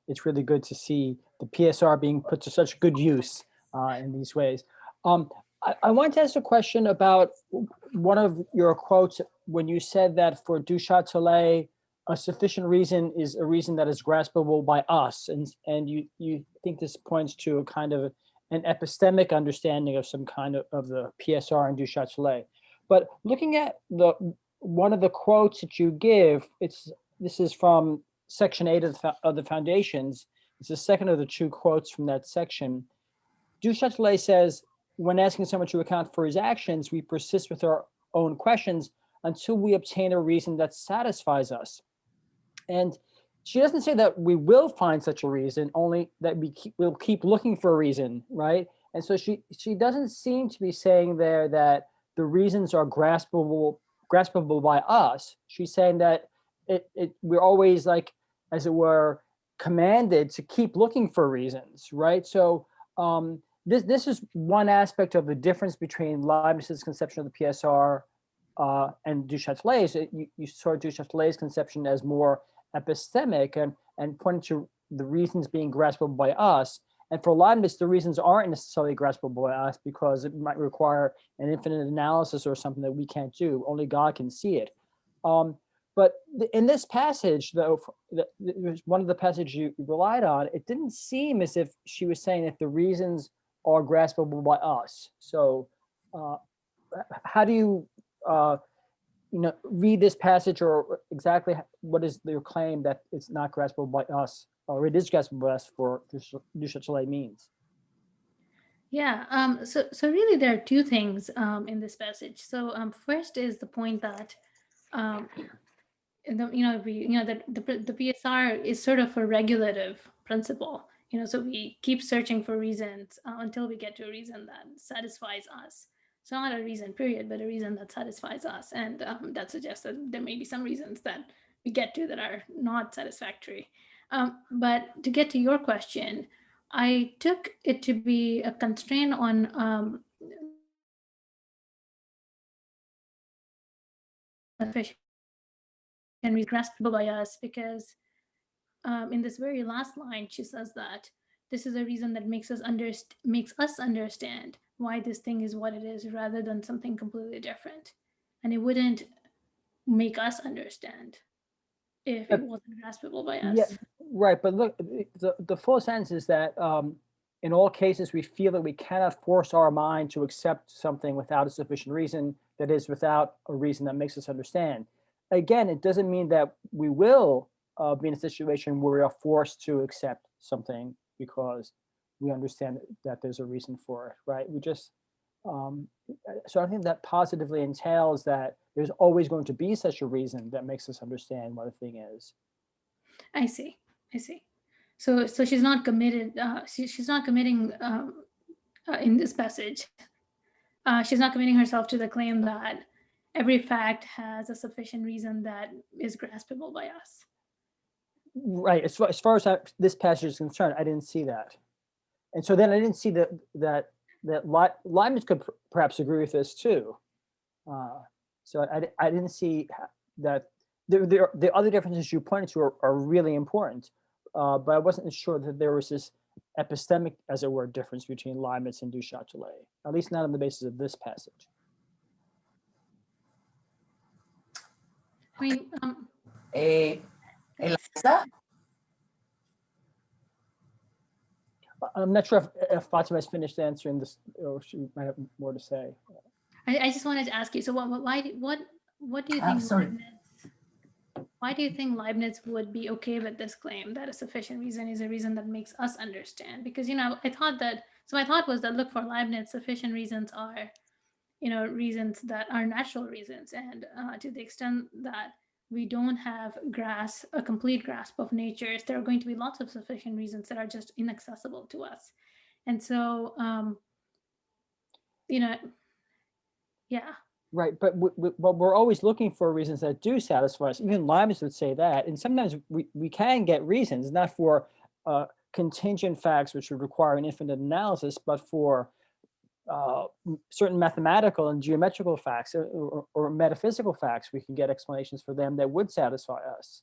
it's really good to see the PSR being put to such good use in these ways. I wanted to ask a question about one of your quotes when you said that for Du Châtelet, a sufficient reason is a reason that is graspable by us. And you think this points to a kind of an epistemic understanding of some kind of the PSR and Du Châtelet. But looking at one of the quotes that you give, this is from section 8 of the Foundations. It's the second of the two quotes from that section. Du Châtelet says, when asking someone to account for his actions, we persist with our own questions until we obtain a reason that satisfies us. And she doesn't say that we will find such a reason, only that we'll keep looking for a reason, right? And so she doesn't seem to be saying there that the reasons are graspable by us. She's saying that we're always, like, as it were, commanded to keep looking for reasons, right? So this is one aspect of the difference between Leibniz's conception of the PSR and Du Châtelet's. You saw Du Châtelet's conception as more epistemic and pointing to the reasons being graspable by us. And for Leibniz, the reasons aren't necessarily graspable by us because it might require an infinite analysis or something that we can't do. Only God can see it. But in this passage, though, one of the passages you relied on, it didn't seem as if she was saying that the reasons are graspable by us. So how do you read this passage, or exactly what is your claim that it's not graspable by us, or it is graspable by us for Du Châtelet means? Yeah, so really there are two things in this passage. So first is the point that the PSR is sort of a regulative principle, so we keep searching for reasons until we get to a reason that satisfies us. So not a reason period, but a reason that satisfies us. And that suggests that there may be some reasons that we get to that are not satisfactory. But to get to your question, I took it to be a constraint on sufficient and graspable by us, because in this very last line, she says that this is a reason that makes us understand why this thing is what it is, rather than something completely different. And it wouldn't make us understand if it wasn't graspable by us. Yeah, right. But look, the full sense is that in all cases, we feel that we cannot force our mind to accept something without a sufficient reason, that is, without a reason that makes us understand. Again, it doesn't mean that we will be in a situation where we are forced to accept something because we understand that there's a reason for it, right? We just, so I think that positively entails that there's always going to be such a reason that makes us understand what a thing is. I see. So she's not committed. She's not committing in this passage. She's not committing herself to the claim that every fact has a sufficient reason that is graspable by us. Right. As far as this passage is concerned, I didn't see that, and so then I didn't see that Leibniz could perhaps agree with this too. So I didn't see that the other differences you pointed to are really important, but I wasn't sure that there was this epistemic, as it were, difference between Leibniz and du Châtelet, at least not on the basis of this passage. I mean, Eliza? I'm not sure if Fatima has finished answering this, or she might have more to say. I just wanted to ask you. So what do you think? Sorry. Why do you think Leibniz would be okay with this claim that a sufficient reason is a reason that makes us understand? Because I thought was that, look, for Leibniz, sufficient reasons are, reasons that are natural reasons, and to the extent that we don't have a complete grasp of natures, there are going to be lots of sufficient reasons that are just inaccessible to us. And so, yeah. Right, but we're always looking for reasons that do satisfy us. Even Leibniz would say that, and sometimes we can get reasons, not for contingent facts which would require an infinite analysis, but for certain mathematical and geometrical facts or metaphysical facts. We can get explanations for them that would satisfy us.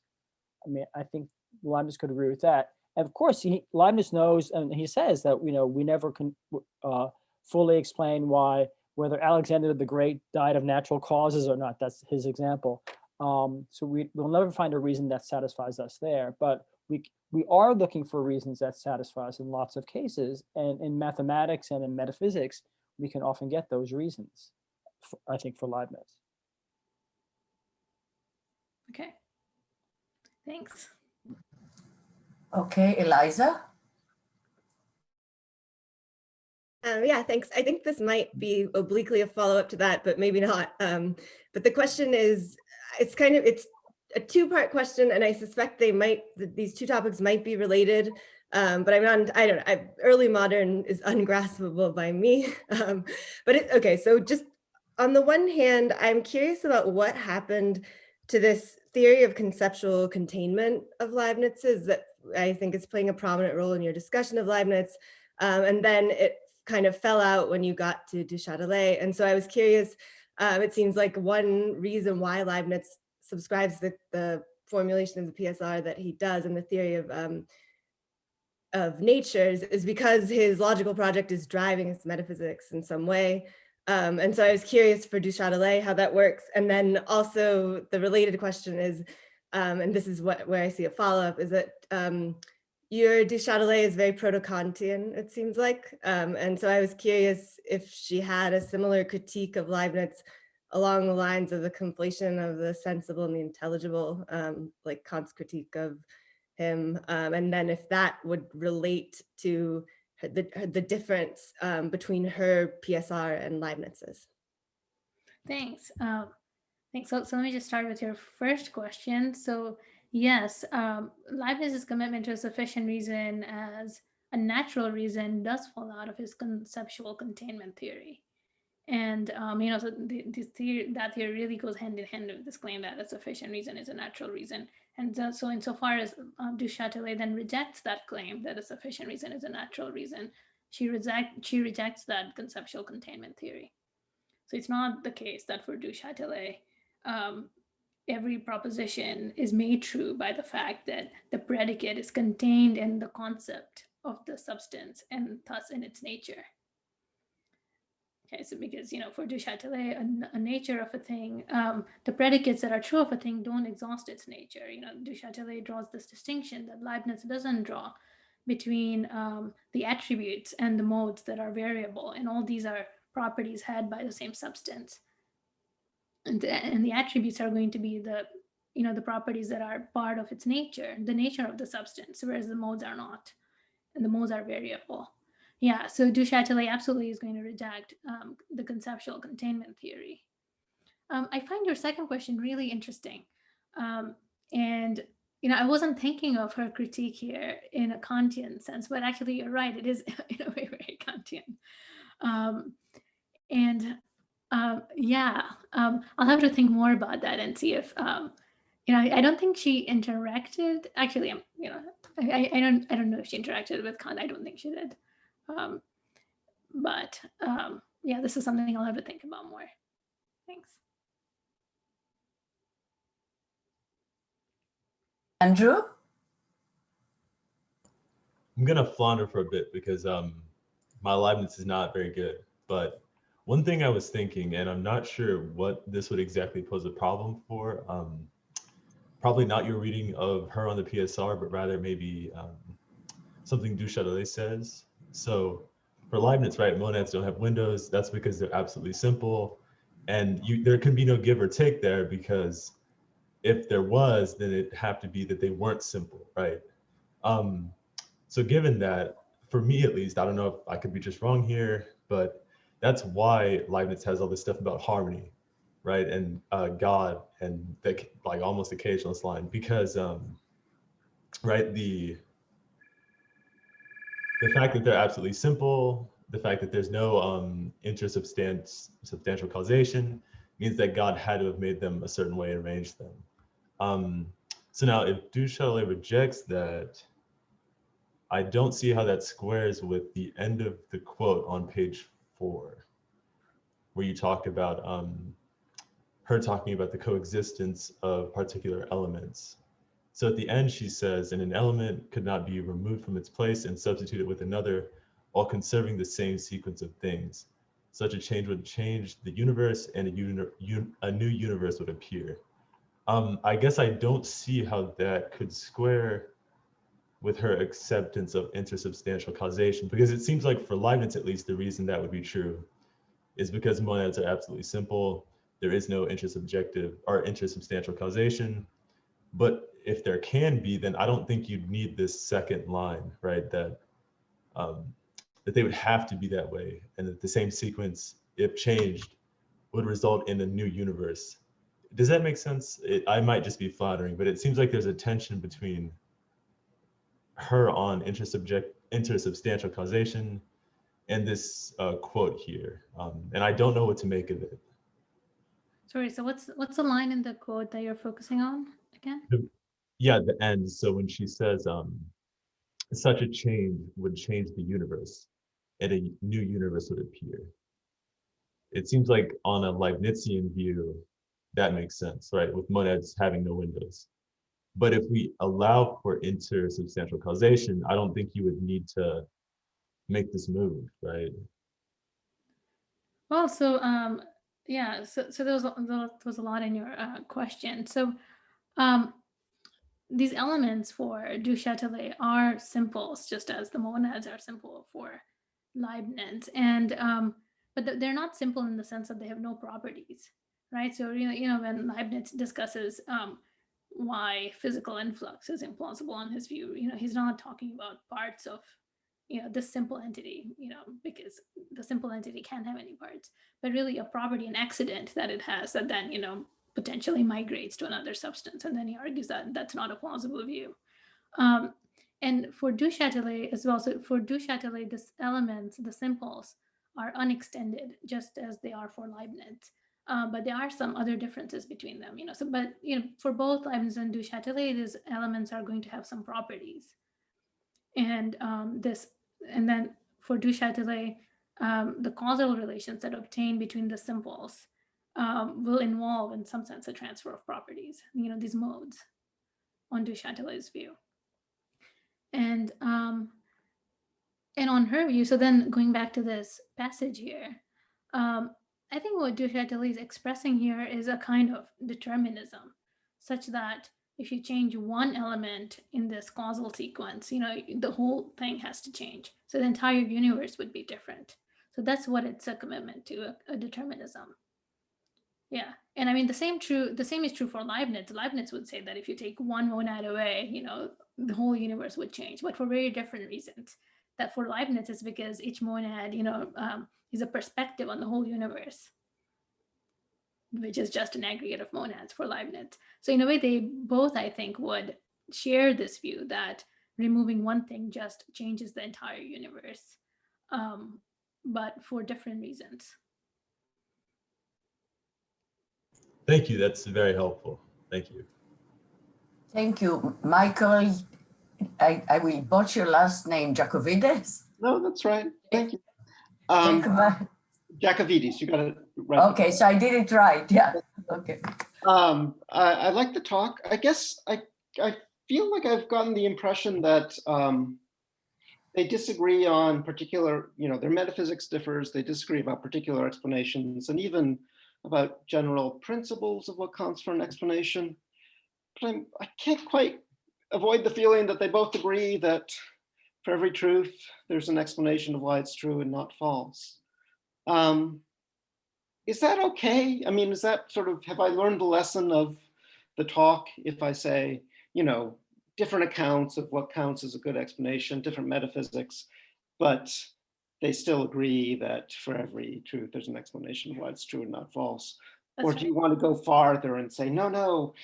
I mean, I think Leibniz could agree with that. And of course, Leibniz knows, and he says that we never can fully explain whether Alexander the Great died of natural causes or not. That's his example. So we'll never find a reason that satisfies us there, but we are looking for reasons that satisfy us in lots of cases. And in mathematics and in metaphysics, we can often get those reasons, I think, for Leibniz. Okay. Thanks. Okay, Eliza? Yeah, thanks. I think this might be obliquely a follow-up to that, but maybe not. But the question is, it's a two-part question, and I suspect these two topics might be related. But early modern is ungraspable by me. Okay, so just on the one hand, I'm curious about what happened to this theory of conceptual containment of Leibniz's that I think is playing a prominent role in your discussion of Leibniz. And then it kind of fell out when you got to du Châtelet. And so I was curious, it seems like one reason why Leibniz subscribes the formulation of the PSR that he does in the theory of natures is because his logical project is driving his metaphysics in some way. And so I was curious for du Châtelet how that works. And then also the related question is, and this is where I see a follow-up, is that your du Châtelet is very proto-Kantian, it seems like. And so I was curious if she had a similar critique of Leibniz along the lines of the conflation of the sensible and the intelligible, like Kant's critique of him. And then if that would relate to the difference between her PSR and Leibniz's. Thanks. Thanks. So let me just start with your first question. So yes, Leibniz's commitment to a sufficient reason as a natural reason does fall out of his conceptual containment theory. And so that theory really goes hand in hand with this claim that a sufficient reason is a natural reason. And so insofar as du Châtelet then rejects that claim that a sufficient reason is a natural reason, she rejects that conceptual containment theory. So it's not the case that for du Châtelet, every proposition is made true by the fact that the predicate is contained in the concept of the substance and thus in its nature. Okay, so because, for du Châtelet, a nature of a thing, the predicates that are true of a thing don't exhaust its nature. Du Châtelet draws this distinction that Leibniz doesn't draw between the attributes and the modes that are variable. And all these are properties had by the same substance. And the attributes are going to be the properties that are part of its nature, the nature of the substance, whereas the modes are not. And the modes are variable. Yeah, so du Châtelet absolutely is going to reject the conceptual containment theory. I find your second question really interesting. And, I wasn't thinking of her critique here in a Kantian sense, but actually you're right, it is in a way very Kantian. I'll have to think more about that and see if, I don't think she interacted. Actually, I don't know if she interacted with Kant. I don't think she did. This is something I'll have to think about more. Thanks. Andrew? I'm gonna flounder for a bit because my Leibniz is not very good. But one thing I was thinking, and I'm not sure what this would exactly pose a problem for, probably not your reading of her on the PSR, but rather maybe something du Châtelet says. So for Leibniz, right, monads don't have windows. That's because they're absolutely simple. And there can be no give or take there, because if there was, then it'd have to be that they weren't simple, right? So given that, for me at least, I don't know if I could be just wrong here, but that's why Leibniz has all this stuff about harmony, right? And God, and the, like almost occasionalist line, because right, the fact that they're absolutely simple, the fact that there's no intersubstantial causation means that God had to have made them a certain way and arranged them. So now if du Châtelet rejects that, I don't see how that squares with the end of the quote on page 4, where you talk about her talking about the coexistence of particular elements. So at the end, she says, and an element could not be removed from its place and substituted with another while conserving the same sequence of things. Such a change would change the universe, and a new universe would appear. I guess I don't see how that could square with her acceptance of intersubstantial causation, because it seems like for Leibniz, at least, the reason that would be true is because monads are absolutely simple. There is no intersubjective or intersubstantial causation. But if there can be, then I don't think you'd need this second line, right? That that they would have to be that way, and that the same sequence, if changed, would result in a new universe. Does that make sense? I might just be flattering, but it seems like there's a tension between her on intersubstantial causation and this quote here, and I don't know what to make of it. Sorry, so what's the line in the quote that you're focusing on again? Yeah, the end. So when she says such a change would change the universe and a new universe would appear. It seems like on a Leibnizian view, that makes sense, right? With monads having no windows. But if we allow for intersubstantial causation, I don't think you would need to make this move, right? Well, so so there was a lot in your question. So these elements for du Châtelet are simples, just as the monads are simple for Leibniz, and but they're not simple in the sense that they have no properties, right? So when Leibniz discusses why physical influx is implausible on his view, he's not talking about parts of this simple entity, because the simple entity can't have any parts, but really a property, an accident that it has that then potentially migrates to another substance. And then he argues that that's not a plausible view. And for Du Châtelet as well, so for Du Châtelet, the elements, the simples, are unextended, just as they are for Leibniz. But there are some other differences between them, So, but for both Leibniz and Du Châtelet, these elements are going to have some properties. And and then for Du Châtelet, the causal relations that obtain between the simples will involve, in some sense, a transfer of properties. These modes on Du Châtelet's view. And on her view, so then going back to this passage here, I think what Du Châtelet is expressing here is a kind of determinism, such that if you change one element in this causal sequence, the whole thing has to change. So the entire universe would be different. So that's what it's a commitment to, a determinism. Yeah, and I mean the same is true for Leibniz. Leibniz would say that if you take one monad away, the whole universe would change, but for very different reasons. That for Leibniz is because each monad, is a perspective on the whole universe, which is just an aggregate of monads for Leibniz. So in a way, they both, I think, would share this view that removing one thing just changes the entire universe, but for different reasons. Thank you. That's very helpful. Thank you. Thank you, Michael. I will butcher your last name, Jacovides. No, that's right. Thank you. Jacovides, you got it right. Okay, so I did it right. Yeah. Okay. I like the talk. I guess I feel like I've gotten the impression that they disagree on particular, their metaphysics differs. They disagree about particular explanations and even about general principles of what counts for an explanation. But I can't quite avoid the feeling that they both agree that for every truth, there's an explanation of why it's true and not false. Is that okay? I mean, is that sort of, have I learned the lesson of the talk if I say, different accounts of what counts as a good explanation, different metaphysics, but they still agree that for every truth, there's an explanation of why it's true and not false? Or do you want to go farther and say, no,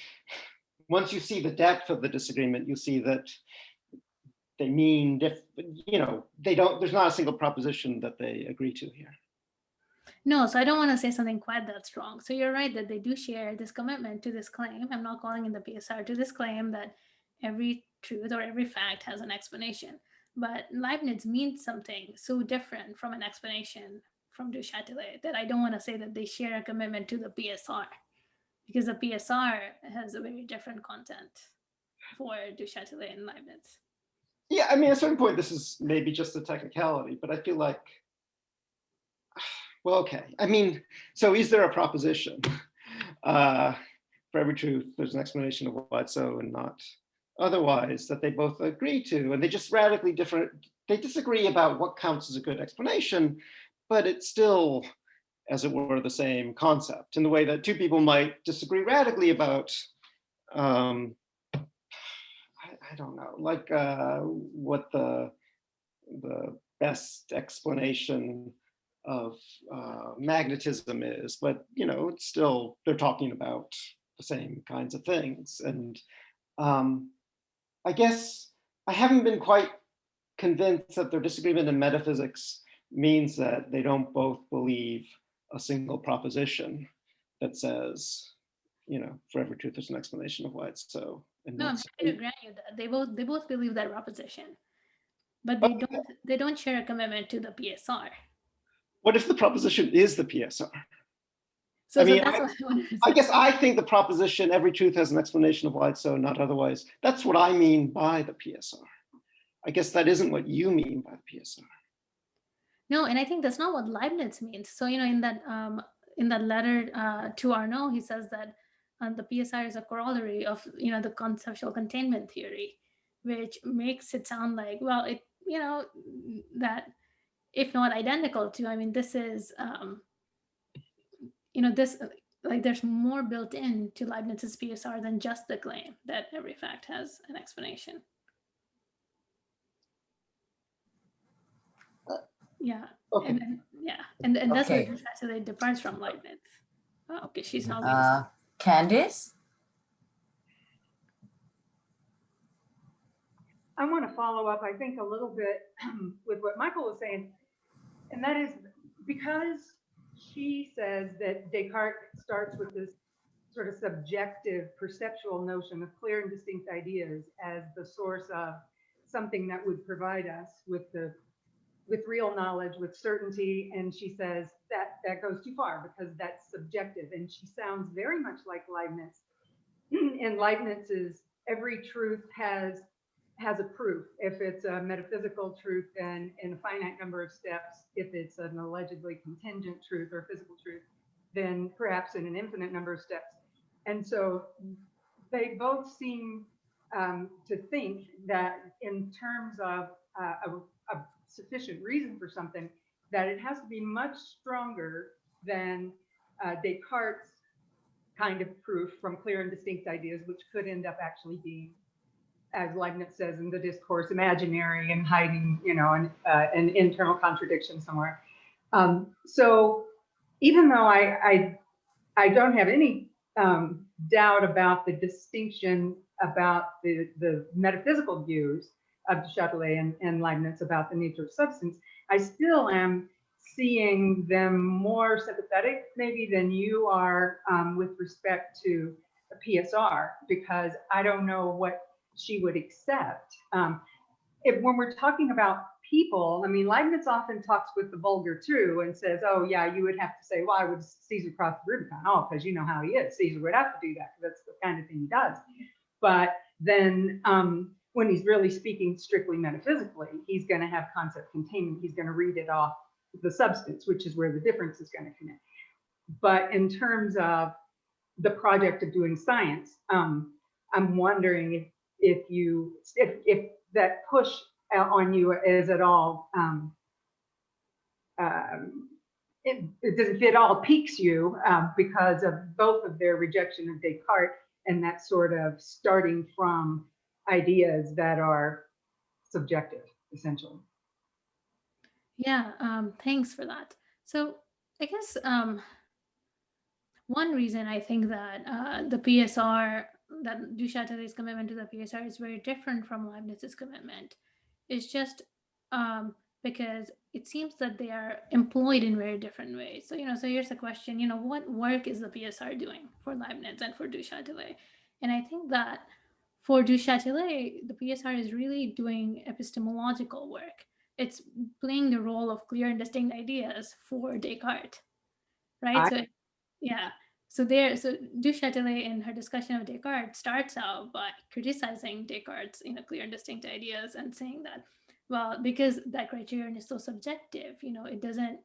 once you see the depth of the disagreement, you see that they mean, there's not a single proposition that they agree to here. No, so I don't want to say something quite that strong. So you're right that they do share this commitment to this claim. I'm not calling in the PSR to this claim that every truth or every fact has an explanation. But Leibniz means something so different from an explanation from Du Châtelet that I don't want to say that they share a commitment to the PSR, because the PSR has a very different content for Du Châtelet and Leibniz. Yeah, I mean, at a certain point, this is maybe just a technicality, but I feel like, well, okay. I mean, so is there a proposition? For every truth, there's an explanation of why it's so and not otherwise that they both agree to, and they just radically different. They disagree about what counts as a good explanation, but it's still, as it were, the same concept in the way that two people might disagree radically about, I don't know, like what the best explanation of magnetism is, but it's still, they're talking about the same kinds of things. And I guess I haven't been quite convinced that their disagreement in metaphysics means that they don't both believe a single proposition that says, for every truth there's an explanation of why it's so. And no, I'm happy to grant you that they both believe that proposition, but they don't share a commitment to the PSR. What if the proposition is the PSR? So, I mean, that's what I wanted to say. I guess I think the proposition, every truth has an explanation of why it's so, not otherwise. That's what I mean by the PSR. I guess that isn't what you mean by the PSR. No, and I think that's not what Leibniz means. So, in that letter to Arnaud, he says that the PSR is a corollary of, the conceptual containment theory, which makes it sound like, well, it, that if not identical to, I mean, this is, this, like, there's more built in to Leibniz's PSR than just the claim that every fact has an explanation. Yeah. Okay. And that's Okay. where Chatelet departs from Leibniz. Oh, okay, she's not. Candice? I want to to follow up, I think, a little bit with what Michael was saying, and that is because she says that Descartes starts with this sort of subjective perceptual notion of clear and distinct ideas as the source of something that would provide us with real knowledge, with certainty. And she says that goes too far because that's subjective. And she sounds very much like Leibniz. And Leibniz's every truth has a proof. If it's a metaphysical truth, then in a finite number of steps. If it's an allegedly contingent truth or physical truth, then perhaps in an infinite number of steps. And so they both seem to think that in terms of a sufficient reason for something, that it has to be much stronger than Descartes' kind of proof from clear and distinct ideas, which could end up actually being, as Leibniz says in the discourse, imaginary and hiding, an internal contradiction somewhere. So even though I don't have any doubt about the distinction about the metaphysical views of Châtelet and Leibniz about the nature of substance, I still am seeing them more sympathetic maybe than you are with respect to a PSR, because I don't know what she would accept. When we're talking about people, I mean, Leibniz often talks with the vulgar too and says, oh yeah, you would have to say, why would Caesar cross the Rubicon? Oh, because you know how he is. Caesar would have to do that because that's the kind of thing he does. But then when he's really speaking strictly metaphysically, he's going to have concept containment. He's going to read it off the substance, which is where the difference is going to come in. But in terms of the project of doing science, I'm wondering if that push on you is at all, if it all piques you because of both of their rejection of Descartes and that sort of starting from ideas that are subjective, essentially. Yeah, thanks for that. So I guess one reason I think that the PSR, that du Châtelet's commitment to the PSR is very different from Leibniz's commitment is just because it seems that they are employed in very different ways. So, so here's the question, what work is the PSR doing for Leibniz and for du Châtelet? And I think that for du Châtelet, the PSR is really doing epistemological work. It's playing the role of clear and distinct ideas for Descartes, right? So, yeah. So du Châtelet in her discussion of Descartes starts out by criticizing Descartes' clear and distinct ideas and saying that, well, because that criterion is so subjective, it doesn't,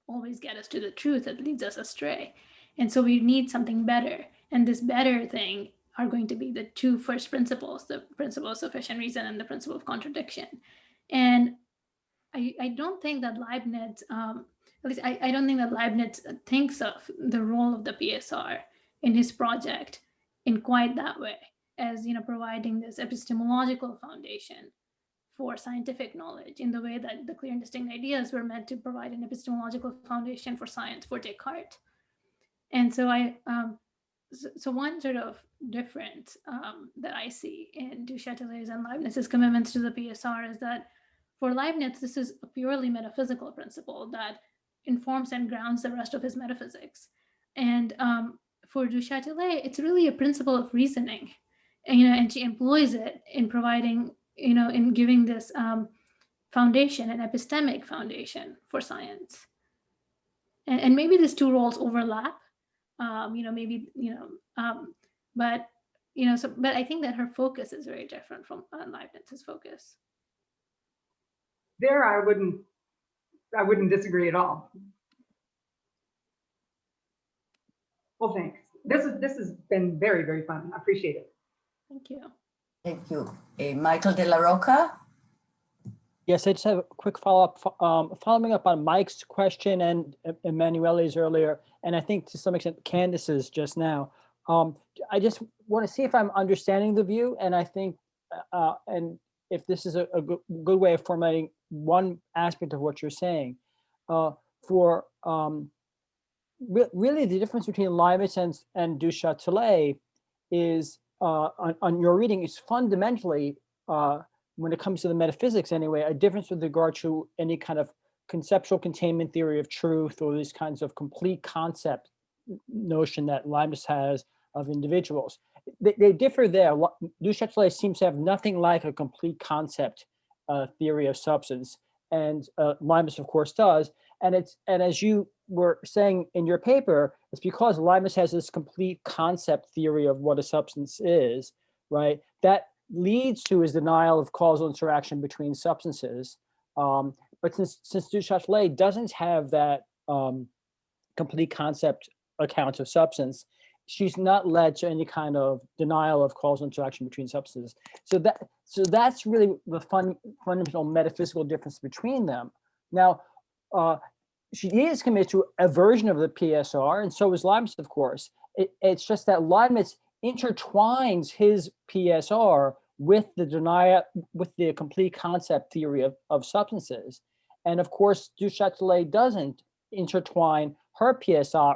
always get us to the truth. It leads us astray. And so we need something better. And this better thing are going to be the two first principles, the principle of sufficient reason and the principle of contradiction. And I don't think that Leibniz, at least I don't think that Leibniz thinks of the role of the PSR in his project in quite that way, as providing this epistemological foundation for scientific knowledge in the way that the clear and distinct ideas were meant to provide an epistemological foundation for science for Descartes. And so so one sort of difference that I see in du Châtelet's and Leibniz's commitments to the PSR is that for Leibniz, this is a purely metaphysical principle that informs and grounds the rest of his metaphysics. And for du Châtelet, it's really a principle of reasoning, and she employs it in providing, in giving this foundation, an epistemic foundation for science. And maybe these two roles overlap, but I think that her focus is very different from Leibniz's focus. There, I wouldn't disagree at all. Well, thanks. This has been very, very fun. I appreciate it. Thank you. Thank you. Michael De La Roca? Yes, I just have a quick follow-up, following up on Mike's question and Emanuele's earlier, and I think to some extent Candace's just now. I just want to see if I'm understanding the view, and I think, and if this is a good way of formulating one aspect of what you're saying. For really the difference between Leibniz and du Châtelet is, on your reading, is fundamentally when it comes to the metaphysics anyway, a difference with regard to any kind of conceptual containment theory of truth or these kinds of complete concept notion that Leibniz has of individuals. They differ there. Du Châtelet seems to have nothing like a complete concept theory of substance, and Leibniz, of course, does. And as you were saying in your paper, it's because Leibniz has this complete concept theory of what a substance is, right? That leads to his denial of causal interaction between substances. But since Du Châtelet doesn't have that complete concept account of substance, she's not led to any kind of denial of causal interaction between substances. So that's really the fundamental metaphysical difference between them. Now, she is committed to a version of the PSR, and so is Leibniz, of course. It's just that Leibniz intertwines his PSR with the complete concept theory of substances. And of course, Du Châtelet doesn't intertwine her PSR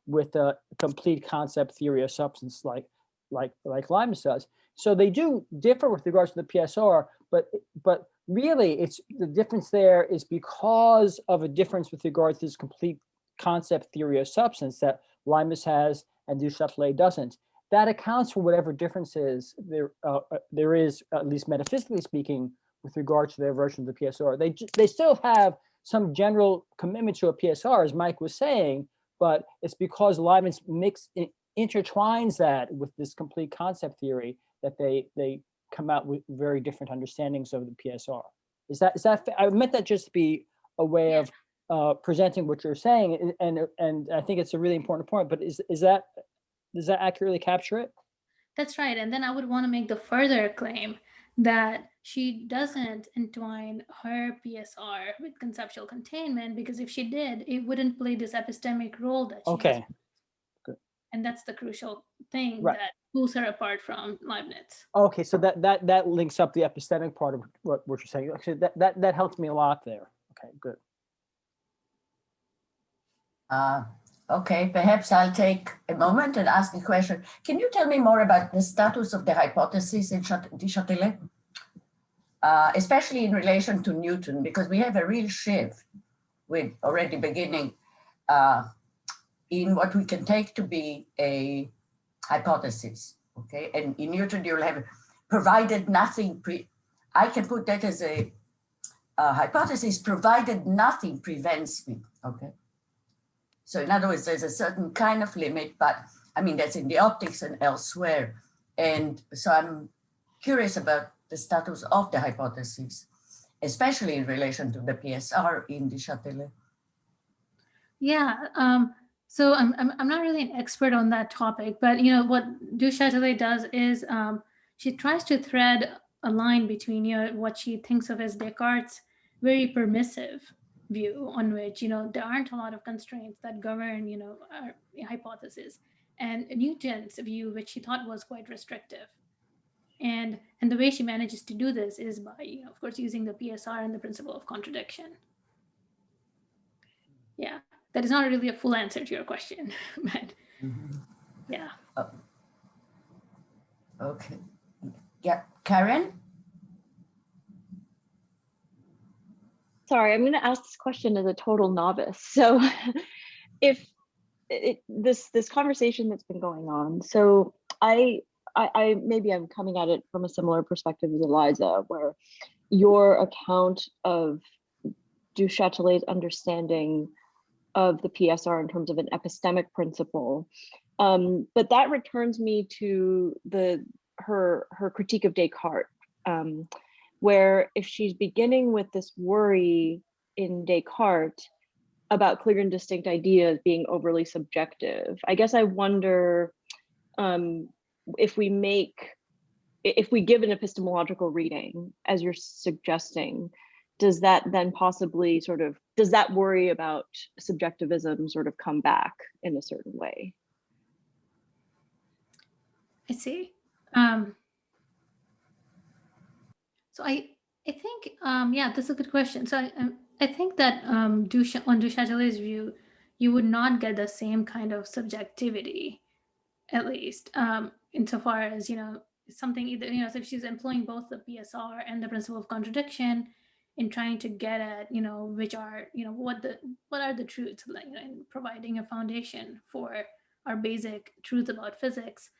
with a complete concept theory of substance like Leibniz does. So they do differ with regards to the PSR, but really it's the difference there is because of a difference with regards to this complete concept theory of substance that Leibniz has and Du Châtelet doesn't. That accounts for whatever differences there is, at least metaphysically speaking, with regard to their version of the PSR. They still have some general commitment to a PSR, as Mike was saying, but it's because Leibniz intertwines that with this complete concept theory that they come out with very different understandings of the PSR. Is that I meant that just to be a way of presenting what you're saying, and I think it's a really important point. But does that accurately capture it? That's right. And then I would want to make the further claim that she doesn't entwine her PSR with conceptual containment, because if she did, it wouldn't play this epistemic role that she has. Good. And that's the crucial thing Right. that pulls her apart from Leibniz. Okay, so that links up the epistemic part of what you're saying. Actually, that helps me a lot there. Okay, good. Okay, perhaps I'll take a moment and ask a question. Can you tell me more about the status of the hypothesis in Châtelet, especially in relation to Newton, because we have a real shift with already beginning in what we can take to be a hypothesis, okay? And in Newton, you'll have provided nothing, I can put that as a hypothesis, provided nothing prevents me, okay? So in other words, there's a certain kind of limit, but I mean, that's in the optics and elsewhere. And so I'm curious about the status of the hypothesis, especially in relation to the PSR in the Châtelet. Yeah, so I'm not really an expert on that topic, but you know what Du Châtelet does is she tries to thread a line between what she thinks of as Descartes' very permissive view, on which there aren't a lot of constraints that govern our hypothesis, and Newton's view, which she thought was quite restrictive. And the way she manages to do this is by of course using the PSR and the principle of contradiction. Yeah, that is not really a full answer to your question, but yeah. Okay. Yeah, Karen? Sorry, I'm going to ask this question as a total novice. So if this conversation that's been going on, so I maybe I'm coming at it from a similar perspective as Eliza, where your account of Du Châtelet's understanding of the PSR in terms of an epistemic principle, but that returns me to her critique of Descartes, where if she's beginning with this worry in Descartes about clear and distinct ideas being overly subjective, I guess I wonder if we give an epistemological reading, as you're suggesting, does that then possibly does that worry about subjectivism sort of come back in a certain way? I see. So I think, yeah, that's a good question. So I think that on Du Châtelet's view, you would not get the same kind of subjectivity, at least insofar as, something either, you know, so if she's employing both the PSR and the principle of contradiction in trying to get at, you know, which are, you know, what are the truths, like, you know, in providing a foundation for our basic truth about physics,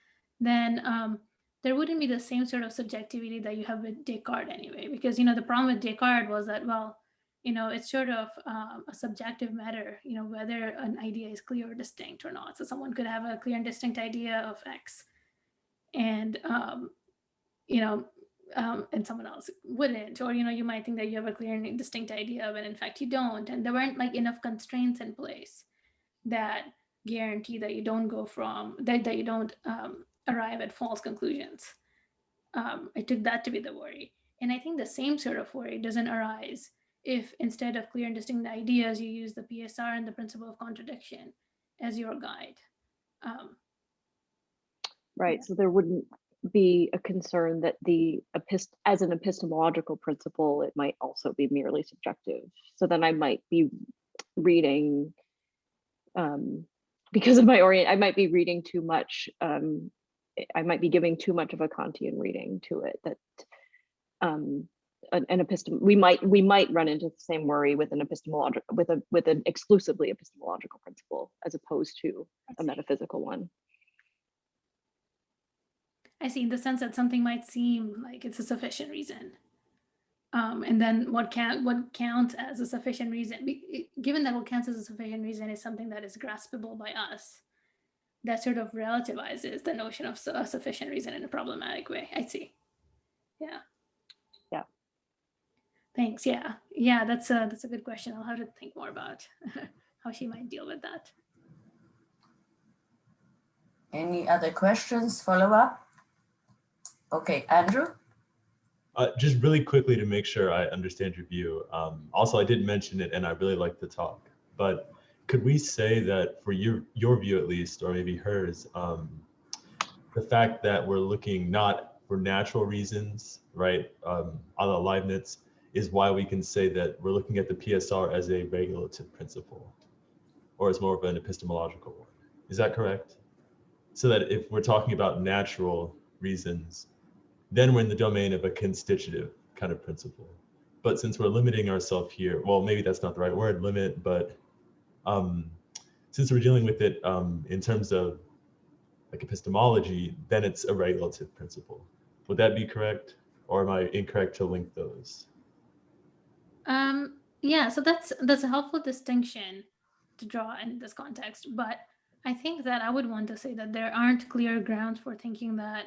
then there wouldn't be the same sort of subjectivity that you have with Descartes anyway, because, you know, the problem with Descartes was that, well, you know, it's sort of a subjective matter, you know, whether an idea is clear or distinct or not. So someone could have a clear and distinct idea of X, and you know, and someone else wouldn't, or, you know, you might think that you have a clear and distinct idea, but in fact you don't, and there weren't like enough constraints in place that guarantee that you don't go from that you don't arrive at false conclusions. I took that to be the worry, and I think the same sort of worry doesn't arise if instead of clear and distinct ideas you use the PSR and the principle of contradiction as your guide. Right. So there wouldn't be a concern that as an epistemological principle, it might also be merely subjective. So then I might be reading, because of my I might be reading too much. I might be giving too much of a Kantian reading to it. That we might run into the same worry with an epistemological, with an exclusively epistemological principle as opposed to a metaphysical one. I see, in the sense that something might seem like it's a sufficient reason. And then what counts as a sufficient reason, given that what counts as a sufficient reason is something that is graspable by us, that sort of relativizes the notion of a sufficient reason in a problematic way. I see. Yeah. Yeah. Thanks. Yeah. Yeah, that's a good question. I'll have to think more about how she might deal with that. Any other questions, follow up? Okay, Andrew? Just really quickly to make sure I understand your view. Also, I did mention it and I really liked the talk, but could we say that for your view at least, or maybe hers, the fact that we're looking not for natural reasons, right, a la Leibniz, is why we can say that we're looking at the PSR as a regulative principle, or as more of an epistemological one. Is that correct? So that if we're talking about natural reasons, then we're in the domain of a constitutive kind of principle. But since we're limiting ourselves here, well, maybe that's not the right word, limit, but since we're dealing with it in terms of like epistemology, then it's a regulative principle. Would that be correct? Or am I incorrect to link those? Yeah, so that's a helpful distinction to draw in this context. But I think that I would want to say that there aren't clear grounds for thinking that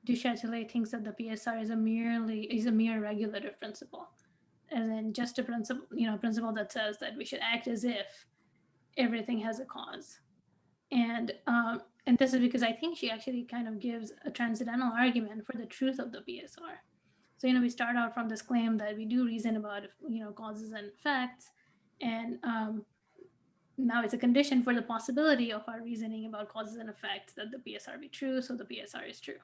du Châtelet thinks that the PSR is a mere regulative principle, as in just a principle, you know, principle that says that we should act as if everything has a cause. And this is because I think she actually kind of gives a transcendental argument for the truth of the PSR. So, you know, we start out from this claim that we do reason about, you know, causes and effects, and now it's a condition for the possibility of our reasoning about causes and effects that the PSR be true, so the PSR is true.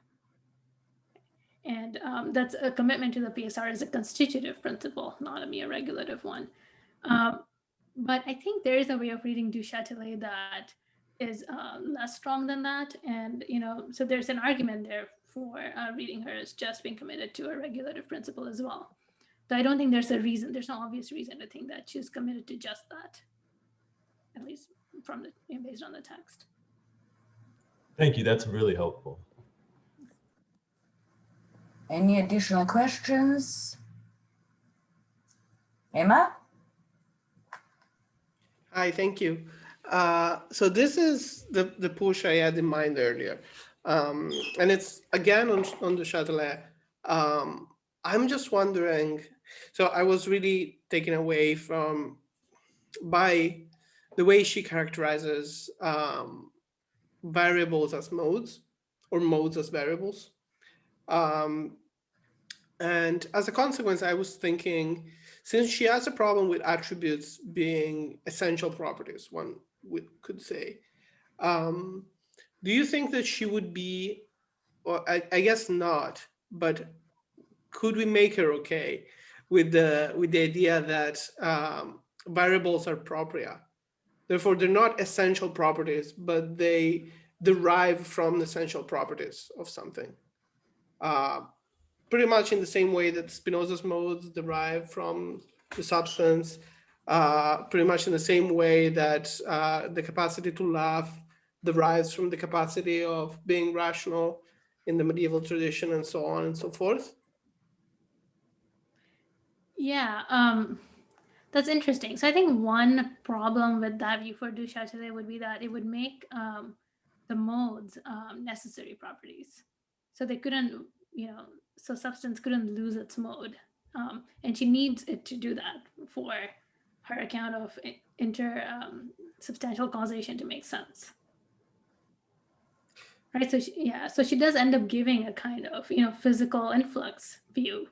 And that's a commitment to the PSR as a constitutive principle, not a mere regulative one. But I think there is a way of reading du Châtelet that is less strong than that. And, you know, so there's an argument there for reading her as just being committed to a regulative principle as well. So I don't think there's no obvious reason to think that she's committed to just that, at least from based on the text. Thank you, that's really helpful. Any additional questions? Emma? Hi, thank you. So this is the push I had in mind earlier. And it's again on the Châtelet. I'm just wondering, so I was really taken away by the way she characterizes variables as modes, or modes as variables. And as a consequence, I was thinking, since she has a problem with attributes being essential properties, one could say, do you think that she would be, or I guess not, but could we make her okay with the idea that variables are propria? Therefore, they're not essential properties, but they derive from the essential properties of something. pretty much in the same way that Spinoza's modes derive from the substance, pretty much in the same way that the capacity to laugh derives from the capacity of being rational in the medieval tradition, and so on and so forth. Yeah, that's interesting. So I think one problem with that view for du Châtelet would be that it would make the modes necessary properties. So they couldn't, so substance couldn't lose its mode. And she needs it to do that for her account of substantial causation to make sense. Right, so she does end up giving a kind of, physical influx view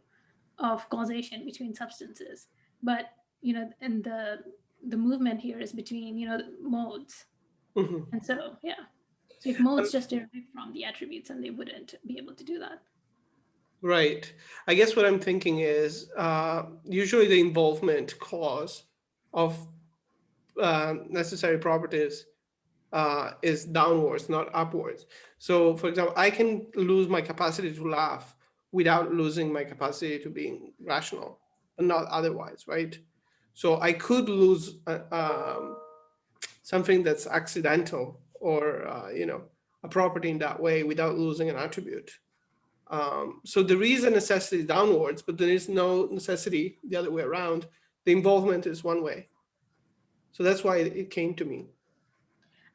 of causation between substances. But, and the movement here is between, modes. Mm-hmm. And so, yeah. So if modes just derive from the attributes, and they wouldn't be able to do that. Right. I guess what I'm thinking is usually the involvement cause of necessary properties is downwards, not upwards. So for example, I can lose my capacity to laugh without losing my capacity to being rational, and not otherwise, right? So I could lose something that's accidental, or a property in that way, without losing an attribute. So there is a necessity downwards, but there is no necessity the other way around. The involvement is one way. So that's why it came to me.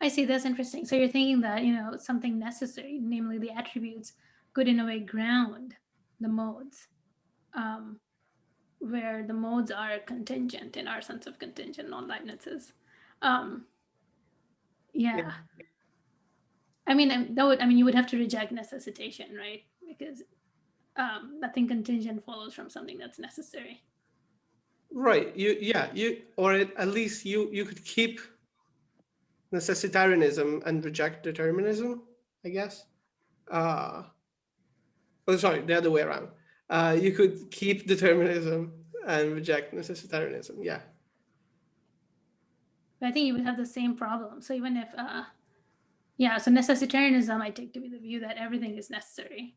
I see, that's interesting. So you're thinking that, something necessary, namely the attributes, could in a way ground the modes, where the modes are contingent in our sense of contingent, not Leibniz's. Yeah. I mean, you would have to reject necessitation, right? Because nothing contingent follows from something that's necessary. Right. Or at least you could keep necessitarianism and reject determinism, I guess. Sorry, the other way around. You could keep determinism and reject necessitarianism. Yeah. But I think you would have the same problem. So even if, so necessitarianism I take to be the view that everything is necessary.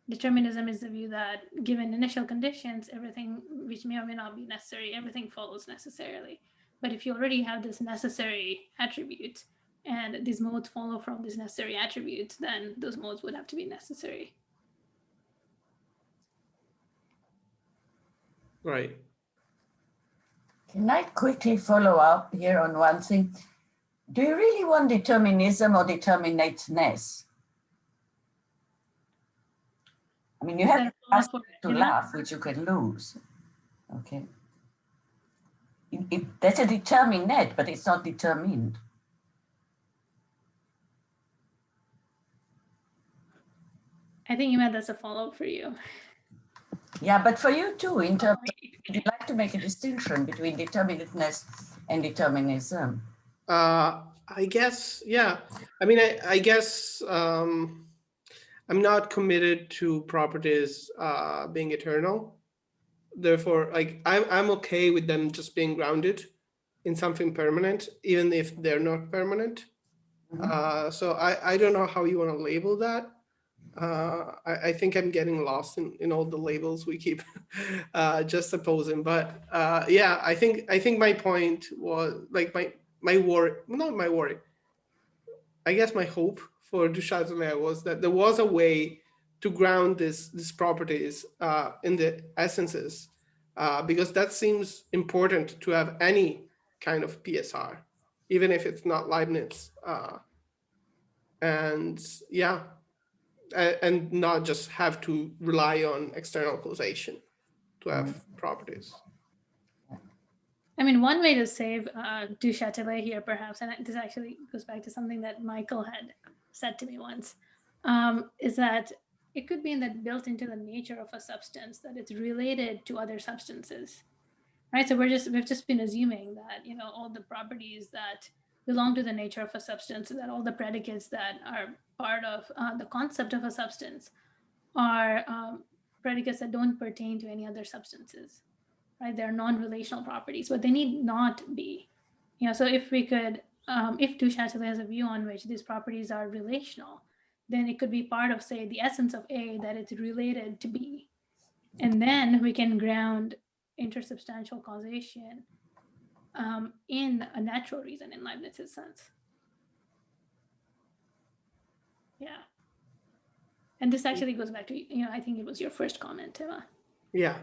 Determinism is the view that given initial conditions, everything which may or may not be necessary, everything follows necessarily. But if you already have this necessary attribute, and these modes follow from these necessary attributes, then those modes would have to be necessary. Right. Can I quickly follow up here on one thing? Do you really want determinism or determinateness? I mean, you have to laugh, which you can lose. Okay. That's a determinate, but it's not determined. I think you meant that's a follow-up for you. Yeah, but for you too, in terms of, would you like to make a distinction between determinateness and determinism? I guess, yeah. I mean, I guess I'm not committed to properties being eternal. Therefore, like I'm okay with them just being grounded in something permanent, even if they're not permanent. Mm-hmm. So I don't know how you want to label that. I think I'm getting lost in all the labels we keep just opposing. But yeah, I think my point was like my worry, not my worry. I guess my hope for du Châtelet was that there was a way to ground these properties in the essences, because that seems important to have any kind of PSR, even if it's not Leibniz. And yeah, and not just have to rely on external causation to have properties. I mean, one way to save du Châtelet here, perhaps, and this actually goes back to something that Michael had said to me once, is that it could be built into the nature of a substance that it's related to other substances, right? So we've just been assuming that, all the properties that belong to the nature of a substance, that all the predicates that are part of the concept of a substance are predicates that don't pertain to any other substances, right? They're non-relational properties, but they need not be. So if we could, if du Châtelet has a view on which these properties are relational, then it could be part of, say, the essence of A, that it's related to B. And then we can ground intersubstantial causation in a natural reason in Leibniz's sense. Yeah. And this actually goes back to, I think it was your first comment, Tima. Yeah.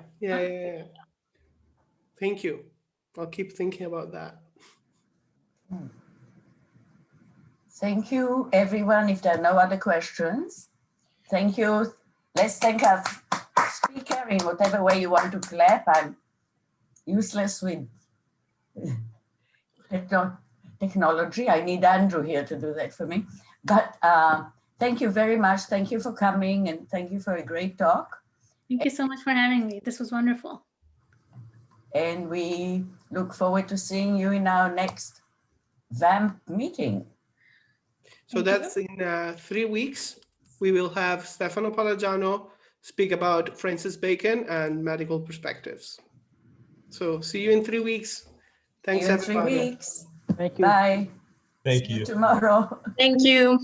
Thank you. I'll keep thinking about that. Thank you, everyone. If there are no other questions, thank you. Let's thank our speaker in whatever way you want to clap. I'm useless with technology. I need Andrew here to do that for me. But thank you very much. Thank you for coming, and thank you for a great talk. Thank you so much for having me. This was wonderful. And we look forward to seeing you in our next VAMP meeting. So that's in 3 weeks. We will have Stefano Palagiano speak about Francis Bacon and medical perspectives. So see you in 3 weeks. Thanks, See you in everybody. 3 weeks. Thank you. Bye. Thank See you. Tomorrow. Thank you.